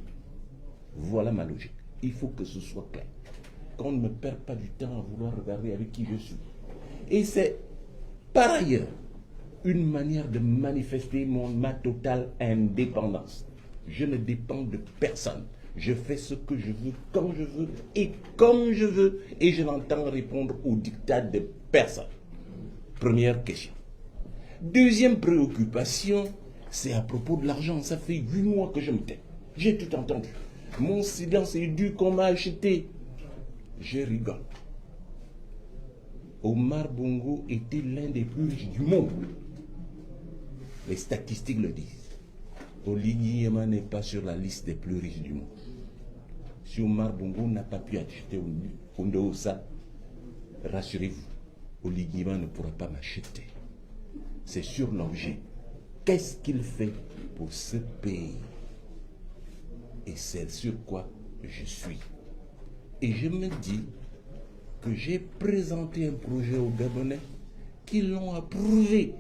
Voilà ma logique. Il faut que ce soit clair. Qu'on ne me perd pas du temps à vouloir regarder avec qui je suis. Et c'est par ailleurs une manière de manifester ma totale indépendance. Je ne dépends de personne. Je fais ce que je veux, quand je veux et comme je veux. Et je n'entends répondre aux dictats de personne. Première question. Deuxième préoccupation, c'est à propos de l'argent. Ça fait 8 mois que je me tais. J'ai tout entendu. Mon silence est dû qu'on m'a acheté. Je rigole. Omar Bongo était l'un des plus riches du monde. Les statistiques le disent. Oligui Nguema n'est pas sur la liste des plus riches du monde. Si Omar Bongo n'a pas pu acheter Ndosa, rassurez-vous, Oligui Nguema ne pourra pas m'acheter. C'est sur l'objet. Qu'est-ce qu'il fait pour ce pays? Et c'est sur quoi je suis. Et je me dis que j'ai présenté un projet aux Gabonais qui l'ont approuvé.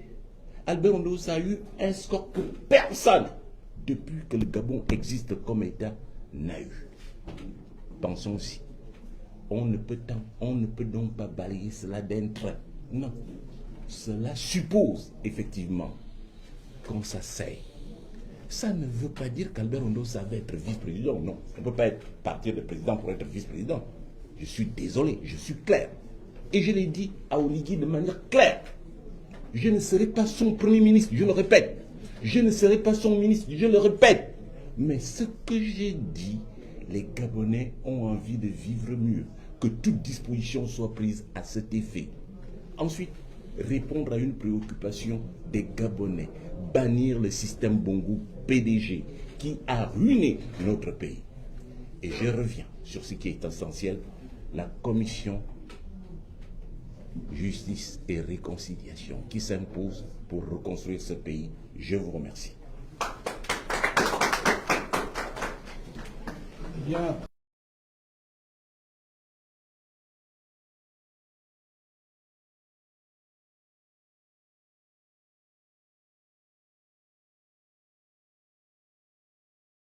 Albert Ndosa a eu un score que personne, depuis que le Gabon existe comme État, n'a eu. Pensons aussi, on ne peut donc pas balayer cela d'un trait. Non. Cela suppose effectivement qu'on s'asseye. Ça ne veut pas dire qu'Albert Ndosa va être vice-président. Non, on ne peut pas partir de président pour être vice-président. Je suis désolé, je suis clair. Et je l'ai dit à Oligui de manière claire. Je ne serai pas son premier ministre, je le répète. Je ne serai pas son ministre, je le répète. Mais ce que j'ai dit, les Gabonais ont envie de vivre mieux. Que toute disposition soit prise à cet effet. Ensuite, répondre à une préoccupation des Gabonais. Bannir le système Bongo PDG qui a ruiné notre pays. Et je reviens sur ce qui est essentiel, la commission justice et réconciliation qui s'impose pour reconstruire ce pays. Je vous remercie. Bien.